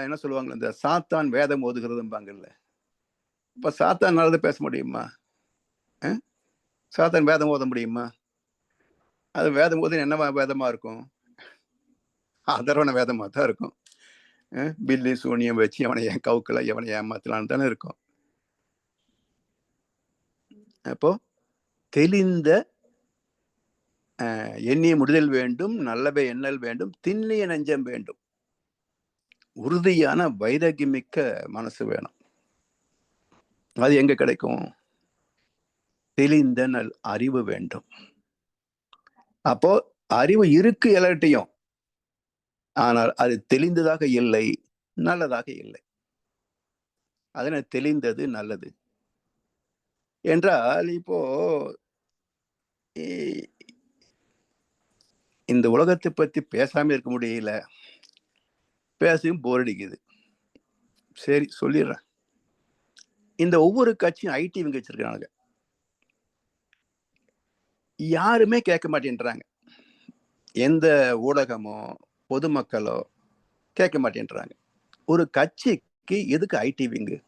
என்ன சொல்லுவாங்க, இந்த சாத்தான் வேதம் ஓதுகிறதும்பாங்கல்ல. இப்ப சாத்தான் நல்லது பேச முடியுமா? சாத்தான் வேதம் ஓத முடியுமா? அது வேதம் ஓத என்ன வேதமா இருக்கும்? அதர்வன வேதமா தான் இருக்கும். பில்லி சூனியம் வச்சு அவனை கவுக்கல, எவனை ஏமாத்தலான்னு தானே இருக்கும். அப்போ தெளிந்த எண்ணிய முடிதல் வேண்டும், நல்லவை எண்ணல் வேண்டும், திண்ணிய நெஞ்சம் வேண்டும். உறுதியான வைராகியமிக்க மனசு வேணும். அது எங்க கிடைக்கும்? தெளிந்த நல் அறிவு வேண்டும். அப்போ அறிவு இருக்கு எல்லார்ட்டையும், ஆனால் அது தெளிந்ததாக இல்லை, நல்லதாக இல்லை. அதனை தெளிந்தது நல்லது என்றால், இப்போ இந்த உலகத்தை பத்தி பேசாம இருக்க முடியல, பேசியும் போர் அடிக்குது. சரி சொல்லிடுறேன். இந்த ஒவ்வொரு கட்சியும் ஐடி இவங்க வச்சிருக்காங்க, யாருமே கேட்க மாட்டேன்றாங்க. எந்த ஊடகமோ பொதுமக்களோ கேட்க மாட்டேன்றாங்க. ஒரு கட்சிக்கு எதுக்கு ஐடி விங்கு?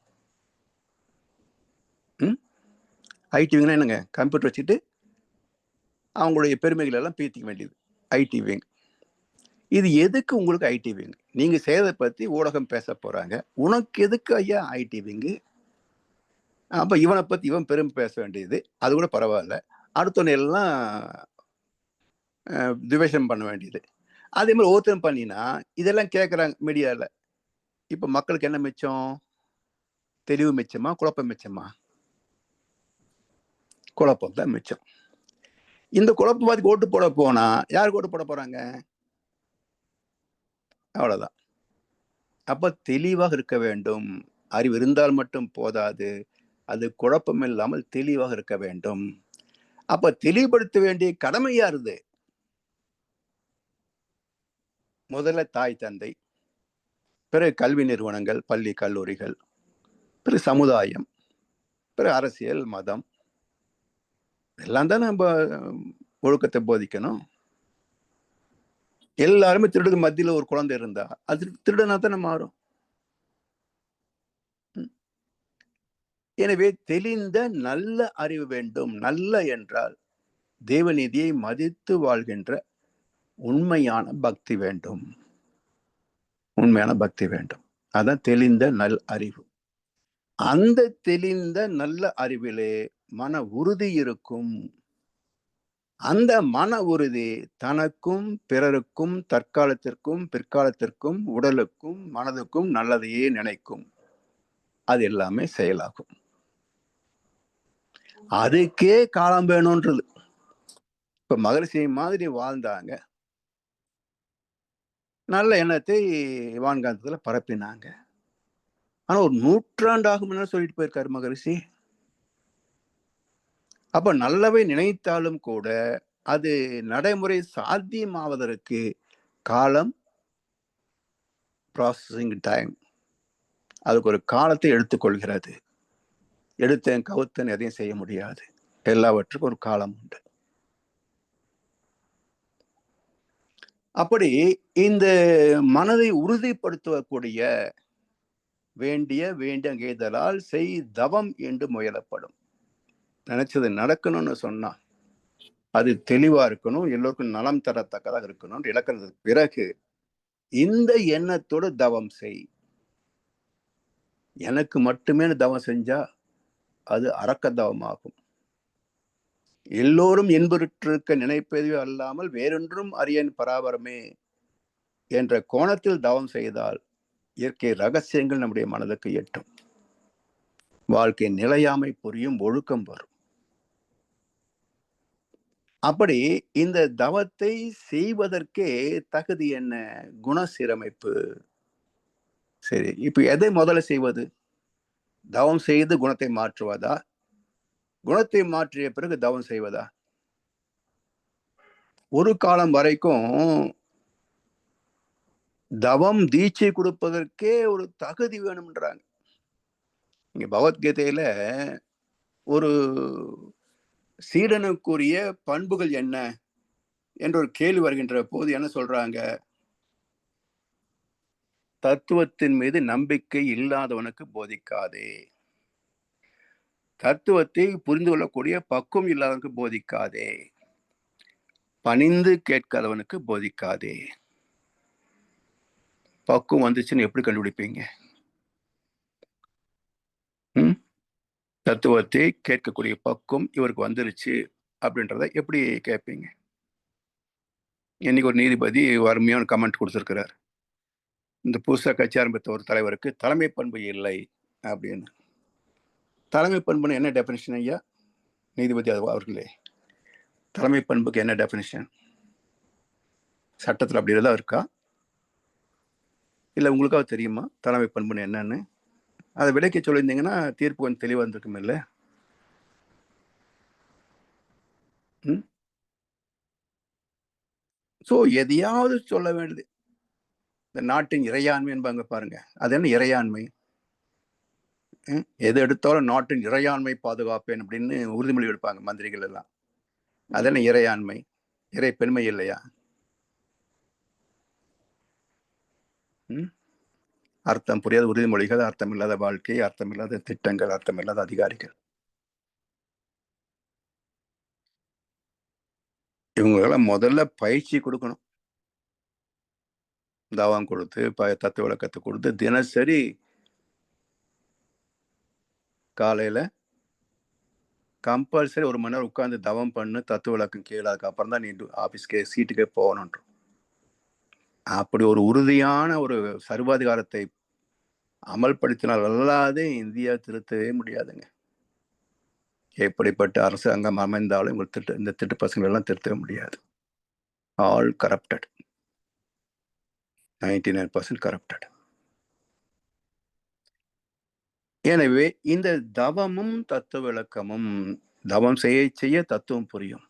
ஐடி விங்னா என்னங்க? கம்ப்யூட்டர் வச்சுட்டு அவங்களுடைய பெருமைகள் எல்லாம் பீத்திக்க வேண்டியது ஐடி விங். இது எதுக்கு உங்களுக்கு ஐடி விங்? நீங்க செய்யறதை பத்தி ஊடகம் பேச போறாங்க, உனக்கு எதுக்கு ஐயா ஐடி விங்கு? அப்ப இவனை பத்தி இவன் பெருமை பேச வேண்டியது, அது கூட பரவாயில்ல. அடுத்தவனை எல்லாம் திவேஷம் பண்ண வேண்டியது. அதே மாதிரி ஒவ்வொருத்தரும் பண்ணினா இதெல்லாம் கேட்குறாங்க மீடியால. இப்ப மக்களுக்கு என்ன மிச்சம்? தெளிவு மிச்சமா, குழப்பம் மிச்சமா? குழப்பம் தான் மிச்சம். இந்த குழப்பவாதிக்கு ஓட்டு போட போனா யாருக்கு ஓட்டு போட போறாங்க? அவ்வளவுதான். அப்ப தெளிவாக இருக்க வேண்டும். அறிவு இருந்தால் மட்டும் போதாது, அது குழப்பம் இல்லாமல் தெளிவாக இருக்க வேண்டும். அப்ப தெளிவுபடுத்த வேண்டிய கடமை யாருது? முதல்ல தாய் தந்தை, பிறகு கல்வி நிறுவனங்கள், பள்ளி கல்லூரிகள், பிறகு சமுதாயம், பிறகு அரசியல், மதம், எல்லாம் தான் நம்ம ஒழுக்கத்தை போதிக்கணும். எல்லாருமே திருடுக்கு மத்தியில ஒரு குழந்தை இருந்தா அது திருடனா தானே மாறும். எனவே தெளிந்த நல்ல அறிவு வேண்டும். நல்ல என்றால் தேவநீதியை மதித்து வாழ்கின்ற உண்மையான பக்தி வேண்டும். உண்மையான பக்தி வேண்டும். அதான் தெளிந்த நல் அறிவு. அந்த தெளிந்த நல்ல அறிவிலே மன உறுதி இருக்கும். அந்த மன உறுதி தனக்கும் பிறருக்கும் தற்காலத்திற்கும் பிற்காலத்திற்கும் உடலுக்கும் மனதுக்கும் நல்லதையே நினைக்கும். அது எல்லாமே செயலாகும். அதுக்கே காலம் வேணும்ன்றது. இப்ப மகரிஷி மாதிரி வாழ்ந்தாங்க, நல்ல எண்ணத்தை வான்காந்தத்துல பரப்பினாங்க. ஆனா ஒரு நூற்றாண்டாகும் சொல்லிட்டு போயிருக்காரு மகரிஷி. அப்ப நல்லவை நினைத்தாலும் கூட அது நடைமுறை சாத்தியமாவதற்கு காலம், ப்ராசஸிங் டைம், அதுக்கு ஒரு காலத்தை எடுத்துக்கொள்கிறது. எடுத்தேன் கவுத்தன் எதையும் செய்ய முடியாது. எல்லாவற்றுக்கும் ஒரு காலம் உண்டு. அப்படி இந்த மனதை உறுதிப்படுத்தக்கூடிய வேண்டிய வேண்டியதால் செய் தவம் என்று முயலப்படும். நினைச்சது நடக்கணும்னு சொன்னா அது தெளிவா இருக்கணும், எல்லோருக்கும் நலம் தரத்தக்கதாக இருக்கணும் இழக்கிறதுக்கு பிறகு இந்த எண்ணத்தோடு தவம் செய். எனக்கு மட்டுமே தவம் செஞ்சா அது அரக்க தவமாகும். எல்லோரும் என்பருற்றிருக்க நினைப்பதே அல்லாமல் வேறொன்றும் அறியன் பராபரமே என்ற கோணத்தில் தவம் செய்தால் இயற்கை ரகசியங்கள் நம்முடைய மனதுக்கு எட்டும். வாழ்க்கை நிலையாமை புரியும், ஒழுக்கம் வரும். அப்படி இந்த தவத்தை செய்வதற்கே தகுதி என்ன? குணசீரமைப்பு. சரி, இப்ப எதை முதல்ல செய்வது? தவம் செய்து குணத்தை மாற்றுவதா, குணத்தை மாற்றிய பிறகு தவம் செய்வதா? ஒரு காலம் வரைக்கும் தவம் தீட்சை கொடுப்பதற்கே ஒரு தகுதி வேணும்ன்றாங்க. இங்க பகவத்கீதையில ஒரு சீடனுக்குரிய பண்புகள் என்ன என்ற ஒரு கேள்வி வருகின்ற போது என்ன சொல்றாங்க? தத்துவத்தின் மீது நம்பிக்கை இல்லாதவனுக்கு போதிக்காதே. தத்துவத்தை புரிந்து கொள்ளக்கூடிய பக்குவம் இல்லாதவனுக்கு போதிக்காதே, பணிந்து கேட்காதவனுக்கு போதிக்காதே. பக்குவம் வந்துச்சுன்னு எப்படி கண்டுபிடிப்பீங்க? தத்துவத்தை கேட்கக்கூடிய பக்குவம் இவருக்கு வந்துருச்சு அப்படின்றத எப்படி கேட்பீங்க? இன்னைக்கு ஒரு நீதிபதி அருமையான கமெண்ட் கொடுத்திருக்கிறார். இந்த புதுசா கட்சி ஆரம்பித்த ஒரு தலைவருக்கு தலைமை பண்பு இல்லை அப்படின்னு. தலைமை பண்புன்னு என்ன டெபினிஷன் ஐயா? நீதிபதி அவர்களே, தலைமை பண்புக்கு என்ன டெபினிஷன்? சட்டத்தில் அப்படி ஏதாவது இருக்கா? இல்லை உங்களுக்காக தெரியுமா தலைமை பண்புன்னு என்னன்னு? அதை விளக்கி சொல்லியிருந்தீங்கன்னா தீர்ப்பு கொஞ்சம் தெளிவாக இருந்திருக்கும் இல்லை? ஸோ எதையாவது சொல்ல வேண்டியது. இந்த நாட்டின் இறையாண்மை என்பாங்க பாருங்க, அது என்ன இறையாண்மை? எது எடுத்தாலும் நாட்டின் இறையாண்மை பாதுகாப்பேன் அப்படின்னு உறுதிமொழி எடுப்பாங்க மந்திரிகள் எல்லாம். அது என்ன இறையாண்மை? இறை பெண்மை இல்லையா? அர்த்தம் புரியாத உறுதிமொழிகள், அர்த்தமில்லாத வாழ்க்கை, அர்த்தமில்லாத திட்டங்கள், அர்த்தமில்லாத அதிகாரிகள். இவங்களெல்லாம் முதல்ல பயிற்சி கொடுக்கணும். தவம் கொடுத்து தத்துவ விளக்கத்தை கொடுத்து தினசரி காலையில கம்பல்சரி 1 மணி நேரம் உட்கார்ந்து தவம் பண்ணு, தத்துவ விளக்கம் கேளு, அதுக்கப்புறம் தான் நீ ஆபீஸ்க்கே சீட்டுக்கே போகணுன்ற. அப்படி ஒரு உறுதியான ஒரு சர்வாதிகாரத்தை அமல்படுத்தினால் அல்லாது இந்தியா திருத்தவே முடியாதுங்க. எப்படிப்பட்ட அரசாங்கம் அமைந்தாலும் இந்த திட்டு பசங்களை எல்லாம் திருத்தவே முடியாது. All corrupted, 99% corrupted. எனவே இந்த தவமும் தத்துவ விளக்கமும், தவம் செய்ய செய்ய தத்துவம் புரியும்,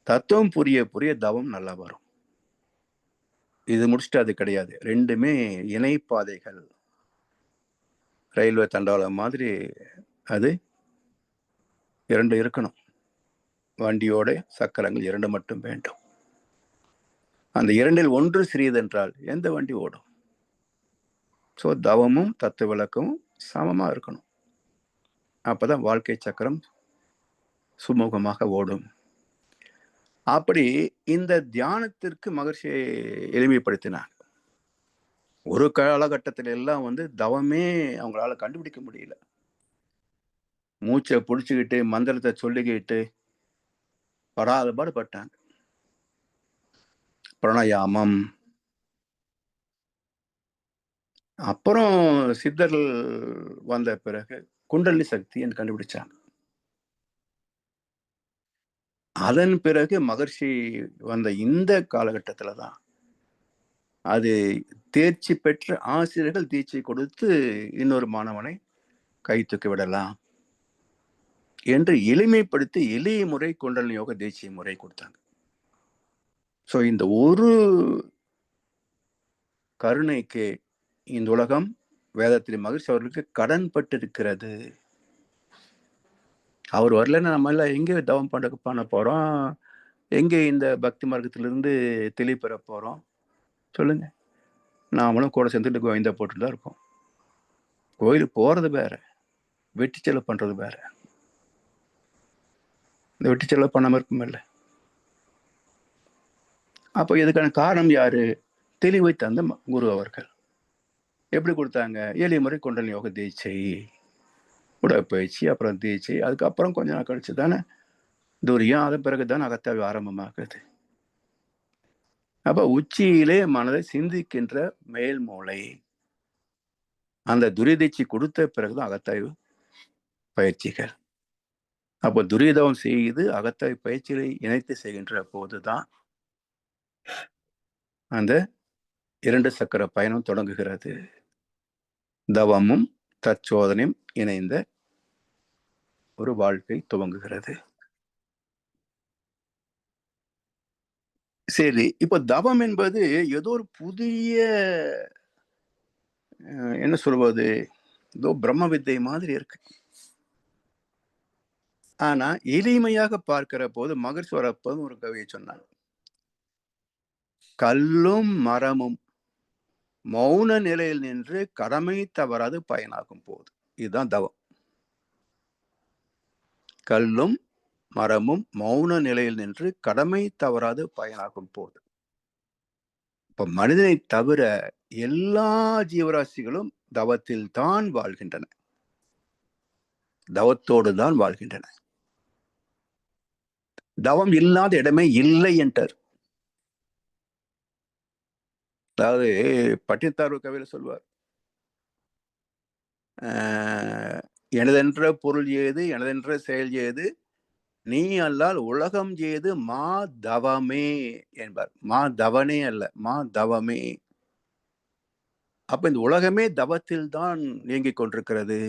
தத்துவம் புரிய புரிய தவம் நல்லா வரும். இது முடிச்சுட்டு அது கிடையாது, ரெண்டுமே இணைப்பாதைகள். ரயில்வே தண்டவாளம் மாதிரி அது 2 இருக்கணும். வண்டியோட சக்கரங்கள் 2 மட்டும் வேண்டும். அந்த 2இல் ஒன்று சிறியதென்றால் எந்த வண்டி ஓடும்? ஸோ தவமும் தத்துவ விளக்கமும் சமமா இருக்கணும். அப்பதான் வாழ்க்கை சக்கரம் சுமூகமாக ஓடும். அப்படி இந்த தியானத்திற்கு மகர்ஷியை எளிமைப்படுத்தினார். ஒரு காலகட்டத்தில எல்லாம் தவமே அவங்களால கண்டுபிடிக்க முடியல. மூச்சை பிடிச்சுக்கிட்டு மந்திரத்தை சொல்லிக்கிட்டு படாத பாடுபட்டாங்க. பிராணாயாமம், அப்புறம் சித்தர்கள் வந்த பிறகு குண்டலினி சக்தின்னு கண்டுபிடிச்சாங்க. அதன் பிறகு மகர்ஷி வந்த இந்த காலகட்டத்துல தான் அது தேர்ச்சி பெற்ற ஆசிரியர்கள் தீட்சை கொடுத்து இன்னொரு மாணவனை கை தூக்கி விடலாம் என்று எளிமைப்படுத்தி எளிய முறை குண்டலினி யோக தீட்சை முறை கொடுத்தாங்க. ஸோ இந்த ஒரு கருணைக்கு இந்த உலகம் வேதத்திரி மகர்ஷி அவர்களுக்கு கடன் பட்டிருக்கிறது. அவர் வரலன்னா நம்ம எல்லாம் எங்கே தவம் பண்ண போறோம்? எங்கே இந்த பக்தி மார்க்கத்திலிருந்து தெளிவு பெற போறோம்? சொல்லுங்க. நாமளும் கூட சேர்ந்துட்டு கோவிந்தா போட்டு தான் இருக்கோம். கோயிலுக்கு போறது வேற, வெட்டி செலவு பண்றது வேற. இந்த வெட்டி செலவு பண்ணாம இருக்குமில்ல. அப்போ இதுக்கான காரணம் யாரு? தெளிவை தந்த குரு அவர்கள். எப்படி கொடுத்தாங்க? எளிய முறை குண்டலினி யோக தீட்சை, உடற்பயிற்சி, அப்புறம் தீட்சை, அதுக்கப்புறம் கொஞ்ச நாள் கழிச்சு தானே துரியம், அதன் பிறகுதான் அகத்தாய்வு ஆரம்பமாகுது. அப்ப உச்சியிலே மனதை சிந்திக்கின்ற மேல் மூளை, அந்த துரிதீட்சை கொடுத்த பிறகுதான் அகத்தாய்வு பயிற்சிகள். அப்போ துரிதவம் செய்து அகத்தாய்வு பயிற்சிகளை இணைத்து செய்கின்ற போதுதான் அந்த 2 சக்கர பயணம் தொடங்குகிறது. தவமும் தற்சோதனையும் இணைந்த ஒரு வாழ்க்கை துவங்குகிறது. சரி, இப்ப தவம் என்பது ஏதோ ஒரு புதிய என்ன சொல்வது, ஏதோ பிரம்ம வித்தை மாதிரி இருக்கு. ஆனா எளிமையாக பார்க்கிற போது மகர்ஷி வரப்போது ஒரு கவியை சொன்னாங்க. கல்லும் மரமும் மௌன நிலையில் நின்று கடமை தவறாது பயனாகும் போது, இதுதான் தவம். கல்லும் மரமும் மௌன நிலையில் நின்று கடமை தவறாது பயனாகும் போது. இப்ப மனிதனை தவிர எல்லா ஜீவராசிகளும் தவத்தில் தான் வாழ்கின்றன, தவத்தோடு தான் வாழ்கின்றன. தவம் இல்லாத இடமே இல்லை என்றார். அதாவது பட்டினத்தார் கவியில சொல்வார், எனதென்ற பொருள் ஏது, எனதென்ற செயல் ஏது, நீ அல்லால் உலகம் ஏது மா தவமே என்பார். மா தவனே அல்ல, மா தவமே. அப்ப இந்த உலகமே தவத்தில் தான் இயங்கிக் கொண்டிருக்கிறது,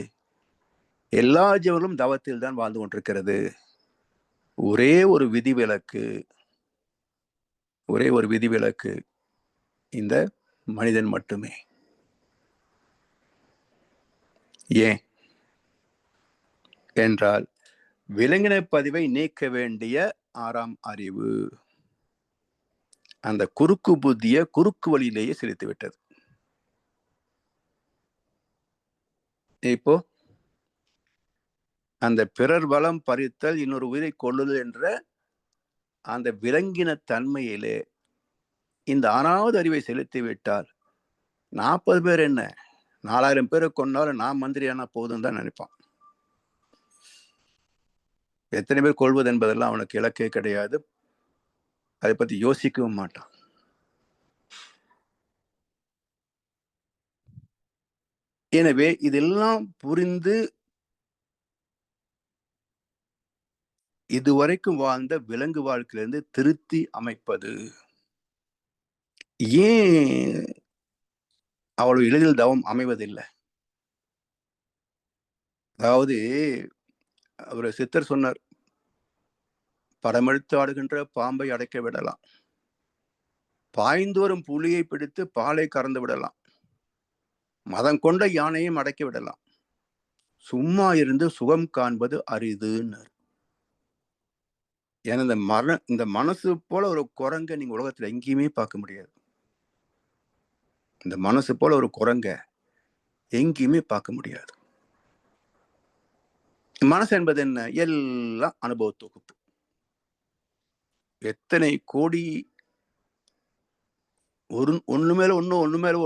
எல்லா ஜீவர்களும் தவத்தில் தான் வாழ்ந்து கொண்டிருக்கிறது. ஒரே ஒரு விதிவிலக்கு, ஒரே ஒரு விதிவிலக்கு இந்த மனிதன் மட்டுமே. ஏன் என்றால் விலங்கின பதிவை நீக்க வேண்டிய 6ஆம் அறிவு அந்த குறுக்கு புத்திய குறுக்கு வழியிலேயே செலுத்தி விட்டது. இப்போ அந்த பிறர் வளம் பறித்தல், இன்னொரு உயிரை கொள்ளுதல் என்ற அந்த விலங்கின தன்மையிலே இந்த 6வது அறிவை செலுத்தி விட்டால் 40 பேர் என்ன 4000 பேரை கொண்டாலும் நான் மந்திரியானா போதும் தான் நினைப்பான். எத்தனை பேர் கொள்வது என்பதெல்லாம் அவனுக்கு இலக்கே கிடையாது, அதை பத்தி யோசிக்கவும் மாட்டான். எனவே இதெல்லாம் புரிந்து இதுவரைக்கும் வாழ்ந்த விலங்கு வாழ்க்கையிலிருந்து திருத்தி அமைப்பது. ஏன் அவ்வளவு எளிதில் தவம் அமைவதில்லை? அதாவது அவர் சித்தர் சொன்னார், படமெடுத்து ஆடுகின்ற பாம்பை அடைக்க விடலாம், பாய்ந்து வரும் புலியை பிடித்து பாலை கறந்து விடலாம், மதம் கொண்ட யானையும் அடக்கி விடலாம், சும்மா இருந்து சுகம் காண்பது அரிதுன்னு. ஏன்னா இந்த மனசு போல ஒரு குரங்க நீங்க உலகத்துல எங்கேயுமே பார்க்க முடியாது. இந்த மனசு போல ஒரு குரங்க எங்கேயுமே பார்க்க முடியாது. மனசு என்பது என்ன? எல்லாம் அனுபவ தொகுப்பு. எத்தனை கோடி ஒண்ணு மேல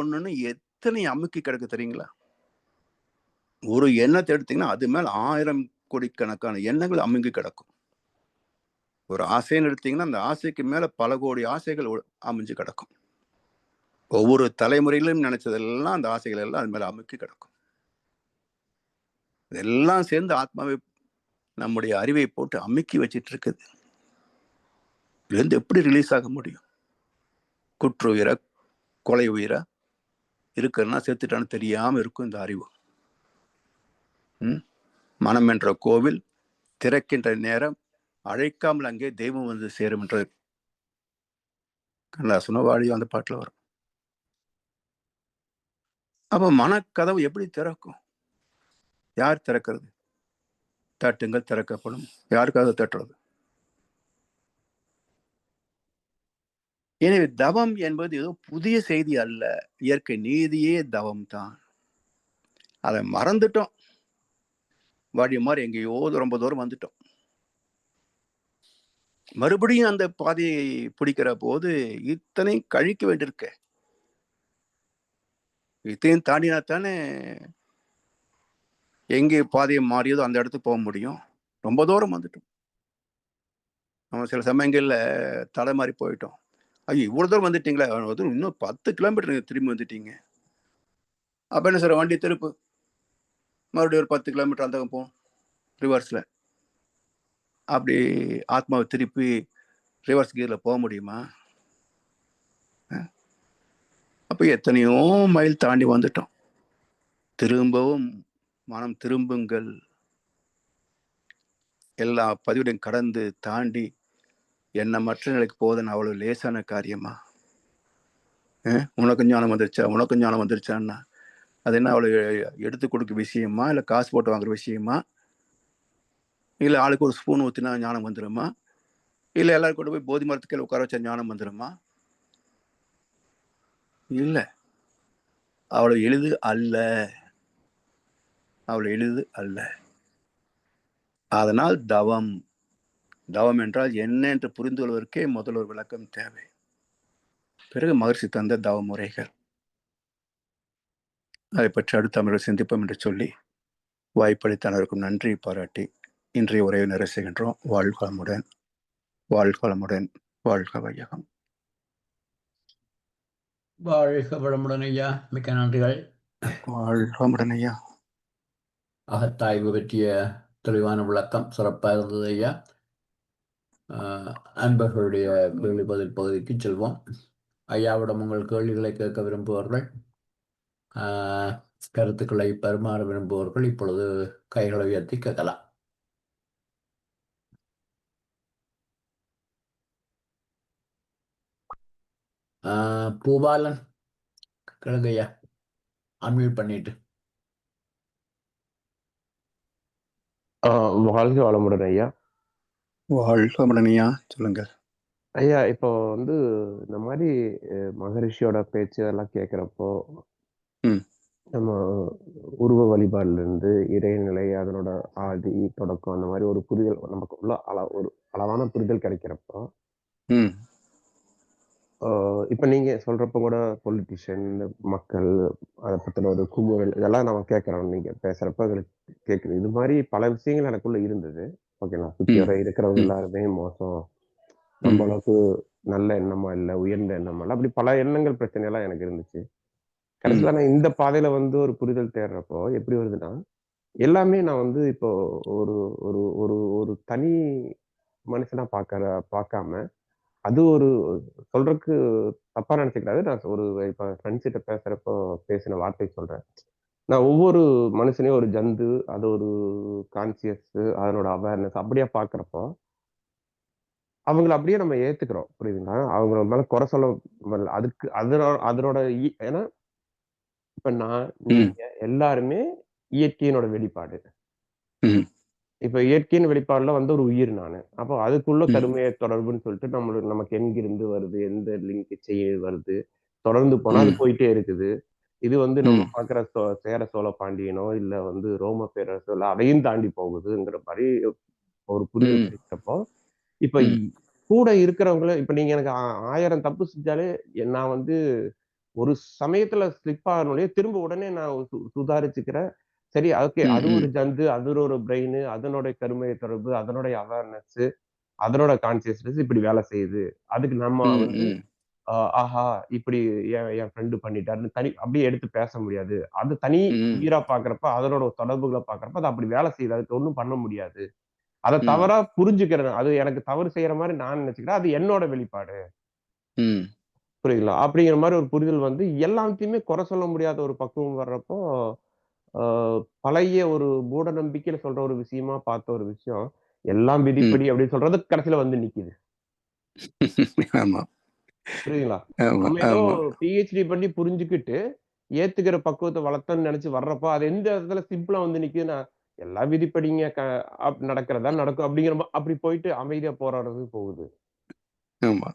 ஒண்ணுன்னு எத்தனை அமுக்கி கிடக்கு தெரியுங்களா? ஒரு எண்ணத்தை எடுத்தீங்கன்னா அது மேல 1000 கோடிக்கணக்கான எண்ணங்கள் அமுங்கி கிடக்கும். ஒரு ஆசைன்னு எடுத்தீங்கன்னா அந்த ஆசைக்கு மேல பல கோடி ஆசைகள் அமைஞ்சு கிடக்கும். ஒவ்வொரு தலைமுறையிலும் நினைச்சதெல்லாம் அந்த ஆசைகள் எல்லாம் அது மேல அமுக்கி கிடக்கும். இதெல்லாம் சேர்ந்து ஆத்மாவை, நம்முடைய அறிவை போட்டு அமுக்கி வச்சிட்டு இருக்குது. இதுலேருந்து எப்படி ரிலீஸ் ஆக முடியும்? குற்ற உயிரை, கொலை உயிரை இருக்குன்னா செத்துட்டான்னு தெரியாம இருக்கும் இந்த அறிவு. மனம் என்ற கோவில் திறக்கின்ற நேரம் அழைக்காமல் அங்கே தெய்வம் வந்து சேரும் என்ற கண்ணதாசனோ வாழியோ அந்த பாட்டுல வரும். அப்ப மனக்கதவு எப்படி திறக்கும்? யார் திறக்கிறது? தட்டுங்கள் திறக்கப்படும். யாருக்காக தட்டுறது? எனவே தவம் என்பது ஏதோ புதிய செய்தி அல்ல, இயற்கை நீதியே தவம் தான். அதை மறந்துட்டோம், வாடி மாதிரி எங்கேயோ ரொம்ப தூரம் வந்துட்டோம். மறுபடியும் அந்த பாதையை பிடிக்கிற போது இத்தனை கழிக்க வேண்டியிருக்க, இத்தையும் தாண்டினாத்தானே எங்கே பாதையை மாறியதோ அந்த இடத்துக்கு போக முடியும். ரொம்ப தூரம் வந்துட்டோம். நம்ம சில சமயங்கள்ல தலை மாறி போயிட்டோம். ஐயோ இவ்வளவு தூரம் வந்துட்டீங்களா, இன்னும் 10 கிலோமீட்டர் திரும்பி வந்துட்டீங்க. அப்ப என்ன சார், வண்டி திருப்பு, மறுபடியும் ஒரு 10 கிலோமீட்டர் அந்த போகும் ரிவர்ஸ்ல. அப்படி ஆத்மாவை திருப்பி ரிவர்ஸ் கியர்ல போக முடியுமா? அப்ப எத்தனையோ மைல் தாண்டி வந்துட்டோம். திரும்பவும் மனம் திரும்புங்கள், எல்லா பதிவுடையும் கடந்து தாண்டி எண்ணமற்ற நிலைக்கு போவதுன்னு அவ்வளவு லேசான காரியமா? உனக்கு ஞானம் வந்துருச்சா, உனக்கு ஞானம் வந்துருச்சான்னா அது என்ன அவ்வளவு எடுத்து கொடுக்க விஷயமா, இல்ல காசு போட்டு வாங்குற விஷயமா, இல்ல ஆளுக்கு ஒரு ஸ்பூன் ஊத்தினா ஞானம் வந்துருமா, இல்ல எல்லாரும் கொண்டு போய் போதி மரத்துக்கு உட்கார வச்சா ஞானம் வந்துருமா? இல்ல, அவ்வளவு எளிது அல்ல, அவ்வளவு எளிது அல்ல. அதனால் தவம் தவம் என்றால் என்ன என்று புரிந்து கொள்வதற்கே முதல் ஒரு விளக்கம் தேவை. பிறகு மகர்ஷி தந்த தவ முறைகள், அதை பற்றி அடுத்த அமர்வில் சிந்திப்போம் என்று சொல்லி வாய்ப்பளித்த அனைவருக்கும் நன்றி பாராட்டி இன்றைய உரையை நிறைவு செய்கின்றோம். வாழ்க வளமுடன், வாழ்க வளமுடன், வாழ்க வையகம். வாழ்க வளமுடன் ஐயா, மிக்க நன்றிகள். வாழ்க வளமுடன் ஐயா. அகத்தாய்வு பற்றிய தெளிவான விளக்கம் சிறப்பாக இருந்தது ஐயா. அன்பர்களுடைய கேள்வி பதில் பகுதிக்கு செல்வோம். ஐயாவிடம் உங்கள் கேள்விகளை கேட்க விரும்புபவர்கள், கருத்துக்களை பரிமாற விரும்புபவர்கள் இப்பொழுது கைகளை உயர்த்தி கேட்கலாம். பூபாலன் கேளுங்க ஐயா, அன்மியூட் பண்ணிட்டு. வாழ்க வளமுடன் ஐயா. வாழ்க வளமுடன் ஐயா, சொல்லுங்க ஐயா. இப்போ வந்து இந்த மாதிரி மகரிஷியோட பேச்சு அதெல்லாம் கேட்குறப்போ நம்ம உருவ வழிபாடுல இருந்து இறைநிலை, அதனோட ஆதி தொடக்கம், அந்த மாதிரி ஒரு புரிதல் நமக்குள்ள ஒரு அளவான புரிதல் கிடைக்கிறப்போ, இப்ப நீங்க சொல்றப்ப கூட பொலிட்டிஷியன், மக்கள், அதை பத்தின ஒரு குமுறல் இதெல்லாம் நம்ம கேட்கறோம். நீங்க பேசுறப்ப எங்களுக்கு கேட்குது. இது மாதிரி பல விஷயங்கள் எனக்குள்ள இருந்தது. ஓகேங்களா? சுத்தி வர இருக்கிறவங்க எல்லாருமே மோசம், நம்ம அளவுக்கு நல்ல எண்ணமா இல்லை, உயர்ந்த எண்ணமா இல்லை, அப்படி பல எண்ணங்கள் பிரச்சனை எல்லாம் எனக்கு இருந்துச்சு. கடைசியில நான் இந்த பாதையில வந்து ஒரு புரிதல் தேடுறப்போ எப்படி வருதுன்னா, எல்லாமே நான் வந்து இப்போ ஒரு ஒரு ஒரு ஒரு தனி மனுஷனா பார்க்காம, அது ஒரு சொல்றதுக்கு தப்பா நினைச்சுக்கூடாது. நான் ஒரு இப்ப ஃப்ரெண்ட்ஸ் கிட்ட பேசுறப்போ பேசின வார்த்தை சொல்றேன். நான் ஒவ்வொரு மனுஷனையும் ஒரு ஜந்து, அது ஒரு கான்சியஸ், அதனோட அவேர்னஸ் அப்படியே பார்க்கறப்போ, அவங்கள அப்படியே நம்ம ஏத்துக்கிறோம். புரியுதுங்களா? அவங்க மேல குறை சொல்ல அதுக்கு அதனோட ஏன்னா இப்ப நான், நீங்க எல்லாருமே இயற்கையினோட வெளிப்பாடு. இப்ப இயற்கையின் வெளிப்பாடுல வந்து ஒரு உயிர் நானு. அப்போ அதுக்குள்ள கருமைய தொடர்புன்னு சொல்லிட்டு நமக்கு எங்கிருந்து வருது, எந்த லிங்க் வருது, தொடர்ந்து போனா அது போயிட்டே இருக்குது. இது வந்து நம்ம பாக்குற சேர சோழ பாண்டியனோ இல்ல வந்து ரோம பேரரசோ இல்ல அதையும் தாண்டி போகுதுங்கிற மாதிரி ஒரு புரிதல் கிடைக்கிறப்போ, இப்ப கூட இருக்கிறவங்கள இப்ப நீங்க எனக்கு 1000 தப்பு செஞ்சாலே நான் வந்து ஒரு சமயத்துல ஸ்லிப் ஆகணும்னே திரும்ப உடனே நான் சுதாரிச்சுக்கிறேன். சரி, ஓகே, அது ஒரு ஜந்து, அது ஒரு பிரெயின், அதனோட கருமைய தொடர்பு, அதனோட அவேர்னஸ், அதனோட கான்சியஸ்னஸ் இப்படி வேலை செய்யுது. அதுக்கு நம்ம வந்து ஆஹா, இப்படி என் ஃப்ரெண்டு பண்ணிட்டாருன்னு அப்படியே எடுத்து பேச முடியாது. அது தனி உயிரா பாக்குறப்ப, அதனோட தொடர்புகளை பாக்குறப்ப அது அப்படி வேலை செய்யுது. அதுக்கு ஒண்ணும் பண்ண முடியாது. அதை தவறா புரிஞ்சுக்கிறேன். அது எனக்கு தவறு செய்யற மாதிரி நான் நினைச்சுக்கிறேன். அது என்னோட வெளிப்பாடு. புரியுதுங்களா? அப்படிங்கிற மாதிரி ஒரு புரிதல் வந்து எல்லாத்தையுமே குறை சொல்ல முடியாத ஒரு பக்குவம் வர்றப்போ, பழைய ஒரு மூட நம்பிக்கையில சொல்ற ஒரு விஷயமா பார்த்த ஒரு விஷயம், எல்லாம் விதிப்படி அப்படின்னு சொல்றது கடைசியில வந்து நிக்குது. ஆமா, புரியுதுங்களா? நம்ம ஏதோ பிஹெச்டி பண்ணி புரிஞ்சுக்கிட்டு ஏத்துக்கிற பக்குவத்தை வளர்த்தன்னு நினைச்சு வர்றப்போ, அது எந்த இடத்துல சிம்பிளா வந்து நிக்குதுன்னா, எல்லாம் விதிப்படிங்க நடக்கிறதா நடக்கும் அப்படிங்கிற அப்படி போயிட்டு அமைதியா போராடுறது போகுது. ஆமா.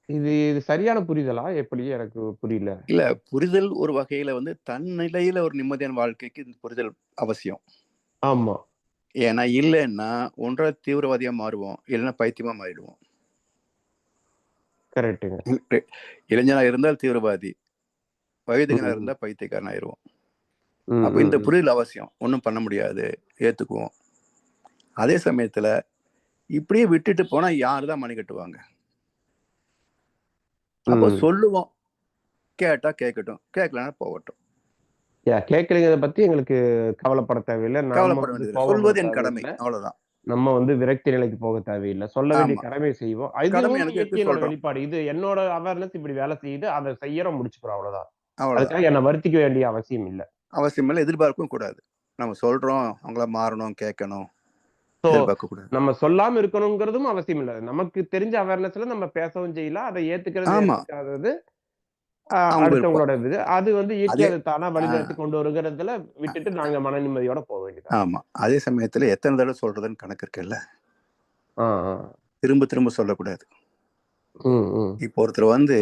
இது சரியான புரிதலா? எப்படி? எனக்கு புரியல. இல்ல, புரிதல் ஒரு வகையில வந்து தன் நிலையில ஒரு நிம்மதியான வாழ்க்கைக்கு இந்த புரிதல் அவசியம். ஆமா. ஏன்னா இல்லைன்னா ஒன்றா தீவிரவாதியா மாறுவோம், இல்லைன்னா பைத்தியமா மாறிடுவோம். கரெக்ட்டுங்க. இளைஞனா இருந்தால் தீவிரவாதி, வயதுகனா இருந்தா பைத்தியக்காரன் ஆயிடுவோம். அப்ப இந்த புரிதல் அவசியம். ஒன்றும் பண்ண முடியாது, ஏத்துக்குவோம். அதே சமயத்துல இப்படியே விட்டுட்டு போனா யாருதான் மணி கட்டுவாங்க? அப்ப சொல்லுவோம், கேட்டா கேட்கட்டும், கேட்கலன்னா போகட்டும். கேட்கறத பத்தி எங்களுக்கு கவலைப்பட தேவையில்லை. கவலைப்பட வேண்டியது, சொல்வது என் கடமை, அவ்வளவுதான். நம்ம வந்து விரக்தி நிலைக்கு போக தேவையில்லை. சொல்ல வேண்டிய கடமை செய்வோம். இதுவும் இயற்கையோட வெளிப்பாடு. இது என்னோட அவேர்னஸ் இப்படி வேலை செய்யுது, அதை செய்யறோம், முடிச்சுக்கிறோம், அவ்வளவுதான். அதுக்காக என்ன வருத்திக்க வேண்டிய அவசியம் இல்லை. அவசியம் இல்லை, எதிர்பார்க்கவும் கூடாது. நம்ம சொல்றோம், அவங்கள மாறணும், கேட்கணும், நம்ம சொல்லாம இருக்கணுங்கிறதும் அவசியம் இல்லை. நமக்கு தெரிஞ்ச அவேர்னஸ்ல நம்ம பேசவும் செய்யலாம். அதை ஏத்துக்கிறது அடுத்தவங்களோட இது. அது வந்து இயற்கை அதை தானா வழிநடத்தி கொண்டு வருகிறதுல விட்டுட்டு நாங்க மன நிம்மதியோட போக வேண்டியது. ஆமா. அதே சமயத்துல எத்தனை தடவை சொல்றதுன்னு கணக்கு இருக்குல்ல. திரும்ப திரும்ப சொல்லக்கூடாது. இப்போ ஒருத்தர் வந்து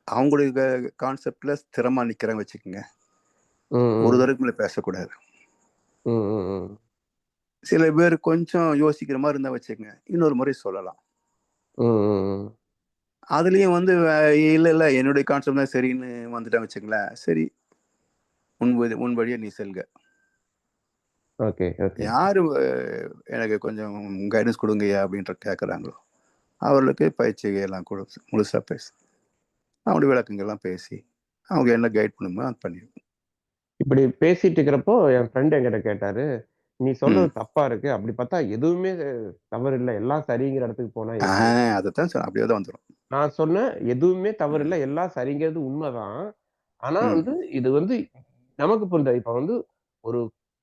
அவங்களுடைய கான்செப்ட்ல ஸ்திரமா நிக்கிறேன்னு வச்சுக்கோங்க, ஒரு தடவைக்கு மேல பேசக்கூடாது. சில பேர் கொஞ்சம் யோசிக்கிற மாதிரி இருந்தா வச்சுக்கோங்க, இன்னொரு முறை சொல்லலாம். அதுலயும் வந்து இல்ல என்னுடைய கான்செப்ட் தான் சரின்னு வந்துட்டேன் வச்சுங்களேன், சரி உன் வழியை நீ செல்க. ஓகே ஓகே யாரு எனக்கு கொஞ்சம் கைடன்ஸ் கொடுங்கய்யா அப்படின்ற கேட்குறாங்களோ அவர்களுக்கு பயிற்சிகையெல்லாம் கொடுத்து முழுசா பேசி அவங்களுடைய விளக்கங்கள்லாம் பேசி அவங்க என்ன கைட் பண்ணுமோ அது பண்ணிடுவோம். இப்படி பேசிட்டு இருக்கிறப்போ என் ஃப்ரெண்ட் என்கிட்ட கேட்டாரு, நீ சொல்றது தப்பா இருக்கு, அப்படி பார்த்தா எதுவுமே தவறு இல்லை, எல்லாம் சரிங்கிற இடத்துக்கு போனா எப்படி? அதைத்தான் அப்படியே தான் வந்துடும். நான் சொன்னேன், எதுவுமே தவறு இல்லை, எல்லாம் சரிங்கிறது உண்மைதான். ஆனா வந்து இது வந்து நமக்கு புரிஞ்சது. இப்ப வந்து ஒரு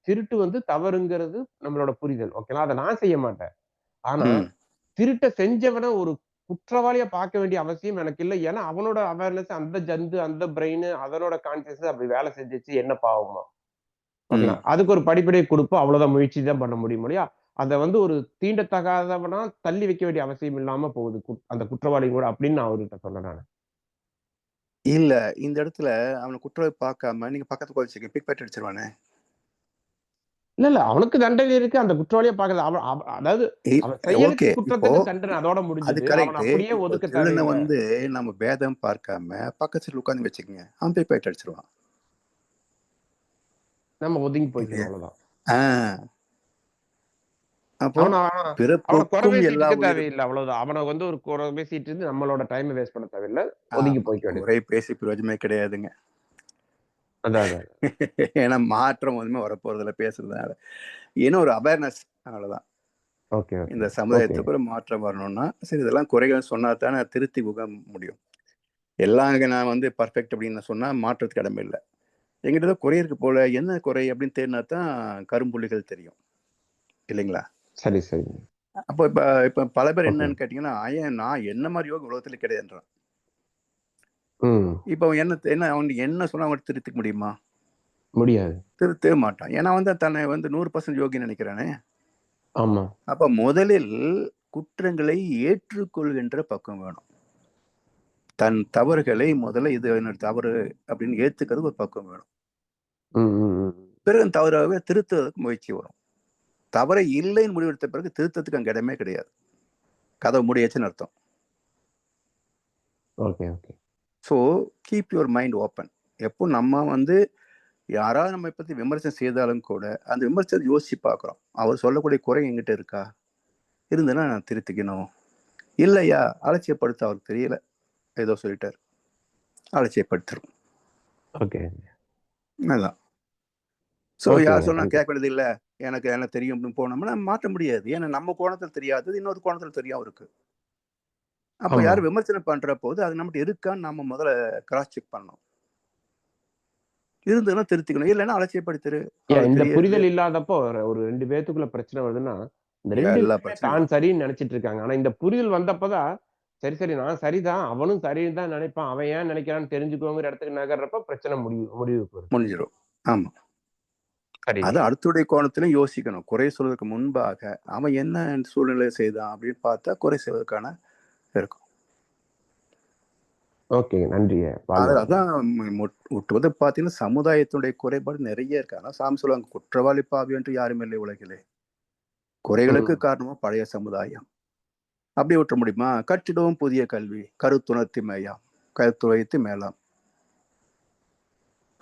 திருட்டு வந்து தவறுங்கிறது நம்மளோட புரிதல். ஓகேங்களா? அதை நான் செய்ய மாட்டேன். ஆனா திருட்ட செஞ்சவன ஒரு குற்றவாளியா பார்க்க வேண்டிய அவசியம் எனக்கு இல்லை. ஏன்னா அவனோட அவேர்னஸ், அந்த ஜந்து, அந்த பிரெயின், அதனோட கான்சியஸ் அப்படி வேலை செஞ்சுச்சு, என்ன பாவமா? ஓகேங்களா? அதுக்கு ஒரு படிப்படியை கொடுப்போம், அவ்வளவுதான். முயற்சி தான் பண்ண முடியும் இல்லையா? அதை வந்து ஒரு தீண்டத்தகாதவனா தள்ளி வைக்க வேண்டிய அவசியம் இல்லாம போகுது அந்த குற்றவாளி கூட, அப்படின்னு நான் அவர்கிட்ட சொன்னேன் நானு. இல்ல இந்த இடத்துல அவனை குற்றவாளி பார்க்காம நீங்க பக்கத்து வச்சுக்க பிக் பேட் அடிச்சிருவானே. இல்ல அவனுக்கு தண்டனை இருக்கு, அந்த குற்றவாளியை பார்க்கறது. அதாவது அவன் செயலுக்கு ஓகே, இப்போ குற்றத்துக்கு தண்டனை அதோட அது முடிஞ்சது. அவன் கரெக்ட். அப்படியே இப்போ ஒதுக்க திருடனை தேவையில்லை. வந்து நம்ம பேதம் பார்க்காம பக்கத்துல உட்காந்து வச்சுக்கோங்க, அவன் பிக் பேட் அடிச்சிருவான், நம்ம ஒதுங்கி போய்க்கணும், அவ்வளவுதான். அப்போ அவனை குறை பிறப்புக்கும் பேசிட்டு எல்லா இருக்க உயிரும் தேவையில்லை, அவ்வளவுதான். அவனை வந்து ஒரு குறை பேசிட்டு இருந்து நம்மளோட டைம் வேஸ்ட் பண்ண தேவையில்லை, ஒதுங்கி போய்க்க வேண்டியது. குறை பேசி பிரயோஜனமே கிடையாதுங்க. அதான் ஏன்னா மாற்றம் ஒண்ணுமே வரப்போறதுல பேசுறதுனால ஏன்னா ஒரு அவேர்னஸ். அவ்வளவுதான். இந்த சமுதாயத்துக்கு ஒரு மாற்றம் வரணும்னா சரி, இதெல்லாம் குறைகள் சொன்னா தானே திருத்தி உக முடியும். எல்லாம் நான் வந்து பர்ஃபெக்ட் அப்படின்னு சொன்னா மாற்றத்துக்கு இடமே இல்லை. எங்கிட்ட தான் குறை இருக்கு போல, என்ன குறை அப்படின்னு தேடினா தான் கரும்புள்ளிகள் தெரியும் இல்லைங்களா? சரி சரி. அப்போ இப்ப பல பேர் என்னன்னு கேட்டீங்கன்னா, நான் என்ன மாதிரி யோக உலகத்துல கிடையாதுன்றான். இப்ப அவன் என்ன அவனுக்கு என்ன சொன்னா அவன் திருத்திக்க முடியுமா? முடியாது, திருத்தவே மாட்டான். ஏன்னா வந்து தன்னை வந்து 100% யோகி நினைக்கிறானே. ஆமா. அப்ப முதலில் குற்றங்களை ஏற்றுக்கொள்கின்ற பக்கம் வேணும். தன் தவறுகளை முதல்ல இது என்னோட தவறு அப்படின்னு ஏத்துக்கிறது ஒரு பக்கம் வேணும். பிறகு தவறாகவே திருத்துவதற்கு முயற்சி வரும். தவறை இல்லைன்னு முடிவெடுத்த பிறகு திருத்தத்துக்கு அங்க இடமே கிடையாது, கதவை முடியாச்சுன்னு அர்த்தம். Okay okay. So keep your mind open. எப்போ நம்ம வந்து யாராவது நம்ம பத்தி விமர்சனம் செய்தாலும் கூட அந்த விமர்சனத்தை யோசிச்சு பார்க்குறோம், அவர் சொல்லக்கூடிய குறை எங்கிட்ட இருக்கா, இருந்ததுன்னா நான் திருத்திக்கணும். இல்லையா அலட்சியப்படுத்த அவருக்கு தெரியல, ஏதோ சொல்லிட்டார், அலட்சியப்படுத்துறோம். ஓகே, அதான். ஸோ யார் சொன்னா கேட்க வேண்டியது இல்லை, எனக்கு என்ன தெரியும் அப்படின்னு போனோம்னா மாற்ற முடியாது. ஏன்னா நம்ம கோணத்தில் தெரியாதது இன்னொரு கோணத்தில் தெரியும் அவருக்கு. அப்போ யாரும் விமர்சனம் பண்ற போது அது நம்மகிட்ட இருக்கான்னு நம்ம முதல்ல கிராஸ் செக் பண்ணணும். இருந்ததுன்னா திருத்திக்கணும், இல்லைன்னா அலட்சியப்படுத்துரு. இந்த புரிதல் இல்லாதப்போ ஒரு 2 பேத்துக்குள்ள பிரச்சனை வருதுன்னா, இந்த 2 தான் சரின்னு நினைச்சிட்டு இருக்காங்க. ஆனா இந்த புரிதல் வந்தப்பதான் சரி நான் சரிதான், அவனும் சரின்னு தான் நினைப்பான், அவன் ஏன் நினைக்கிறான்னு தெரிஞ்சுக்கோங்கிற இடத்துக்கு நகர்றப்ப பிரச்சனை முடிஞ்சிடும். ஆமா, அது அடுத்துடைய கோணத்திலும் யோசிக்கணும். குறை சொல்வதற்கு முன்பாக அவன் என்ன சூழ்நிலை செய்தான் அப்படின்னு பார்த்தா குறை செய்வதற்கான இருக்கும். ஓகே, நன்றி. அதான் ஒட்டுவது பார்த்தீங்கன்னா சமுதாயத்துடைய குறைபாடு நிறைய இருக்கு. ஆனா சாமி சொல்லுவாங்க, குற்றவாளி பாவி என்று யாரும் இல்லை உலகிலே, குறைகளுக்கு காரணமும் பழைய சமுதாயம். அப்படி விட்ட முடியுமா? கட்டிடவும் புதிய கல்வி, கருத்துணர்த்தி மேயாம், கருத்துழைத்து மேலாம்,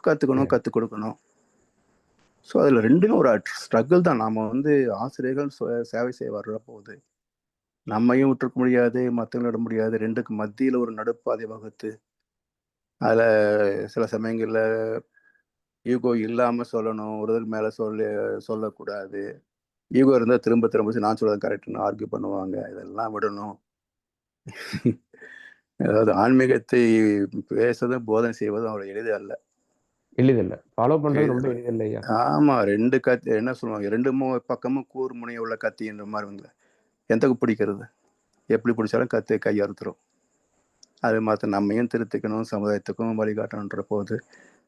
கத்துக் கொடுக்கணும். ஸோ அதில் ரெண்டுமே ஒரு ஸ்ட்ரகிள் தான். நாம் வந்து ஆசிரியர்கள் சேவை செய்ய வர்ற போது நம்மையும் விட்டுருக்க முடியாது, மற்றவங்களும் விட முடியாது. ரெண்டுக்கு மத்தியில் ஒரு நடுப்பாதை வகுத்து அதில் சில சமயங்களில் ஈகோ இல்லாமல் சொல்லணும், ஒருதல் மேலே சொல்லக்கூடாது. ஈகோ இருந்தால் திரும்ப நான் சொல்றது கரெக்டுன்னு ஆர்கியூ பண்ணுவாங்க. இதெல்லாம் விடணும். அதாவது ஆன்மீகத்தை பேசுவதும் போதனை செய்வதும் அவ்வளோ எளிதல்ல. எளிதல்ல, ஃபாலோ பண்றது ரொம்ப எளிதில்லையா? ஆமா, ரெண்டு கத்தி என்ன சொல்லுவாங்க, ரெண்டு பக்கமும் கூர் முனைய உள்ள கத்தின்ற மாதிரி வந்து எந்தக்கு பிடிக்கிறது, எப்படி பிடிச்சாலும் கத்தி கை அறுத்துரும். அது மாதிரி நம்மையும் திருத்திக்கணும், சமுதாயத்துக்கும் வழிகாட்டணுன்ற போது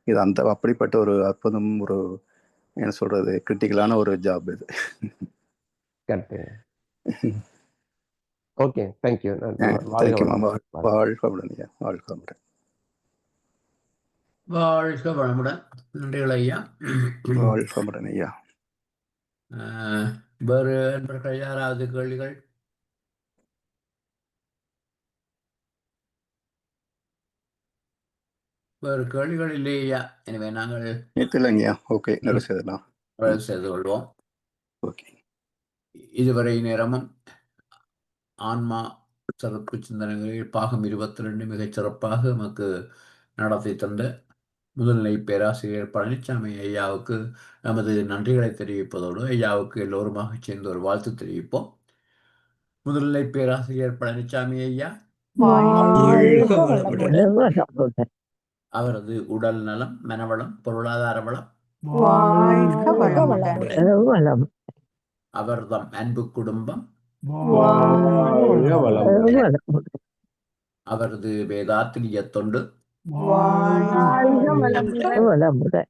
இது அப்படிப்பட்ட ஒரு அற்புதம், ஒரு என்ன சொல்றது, கிரிட்டிக்கலான ஒரு ஜாப் இது. Okay, thank you. வாழ்க வளமுடன். வாழ்க வளமுடன். நன்றிகள் ஐயா. வாழ்க வளமுடன் ஐயா. வேறு நண்பர்கள் யாராவது கேள்விகள்? வேறு கேள்விகள் இல்லையா? எனவே நாங்கள் இல்லைங்கய்யா. ஓகே, நிறைய செய்தலாம். நிறைவு செய்து கொள்வோம். ஓகே. இதுவரை நேரமும் ஆன்மா சிறப்பு சிந்தனைகளில் பாகம் 22 மிகச் சிறப்பாக நமக்கு நடத்தி தந்த முதுநிலை பேராசிரியர் பழனிசாமி ஐயாவுக்கு நமது நன்றிகளை தெரிவிப்பதோடு ஐயாவுக்கு எல்லோருமாக சேர்ந்து ஒரு வாழ்த்து தெரிவிப்போம். முதுநிலை பேராசிரியர் பழனிசாமி ஐயா வாழ்க வளமுடன். வளமுடன். அவரது உடல் நலம், மனவளம், பொருளாதார வளம், வாழ்க வளமுடன். வளம். அவர்தம் அன்பு குடும்பம், வாழ்க வளமுடன். வளமுடன். அவரது வேதாத்திரிய தொண்டு, வாழ்க வளமுடன்.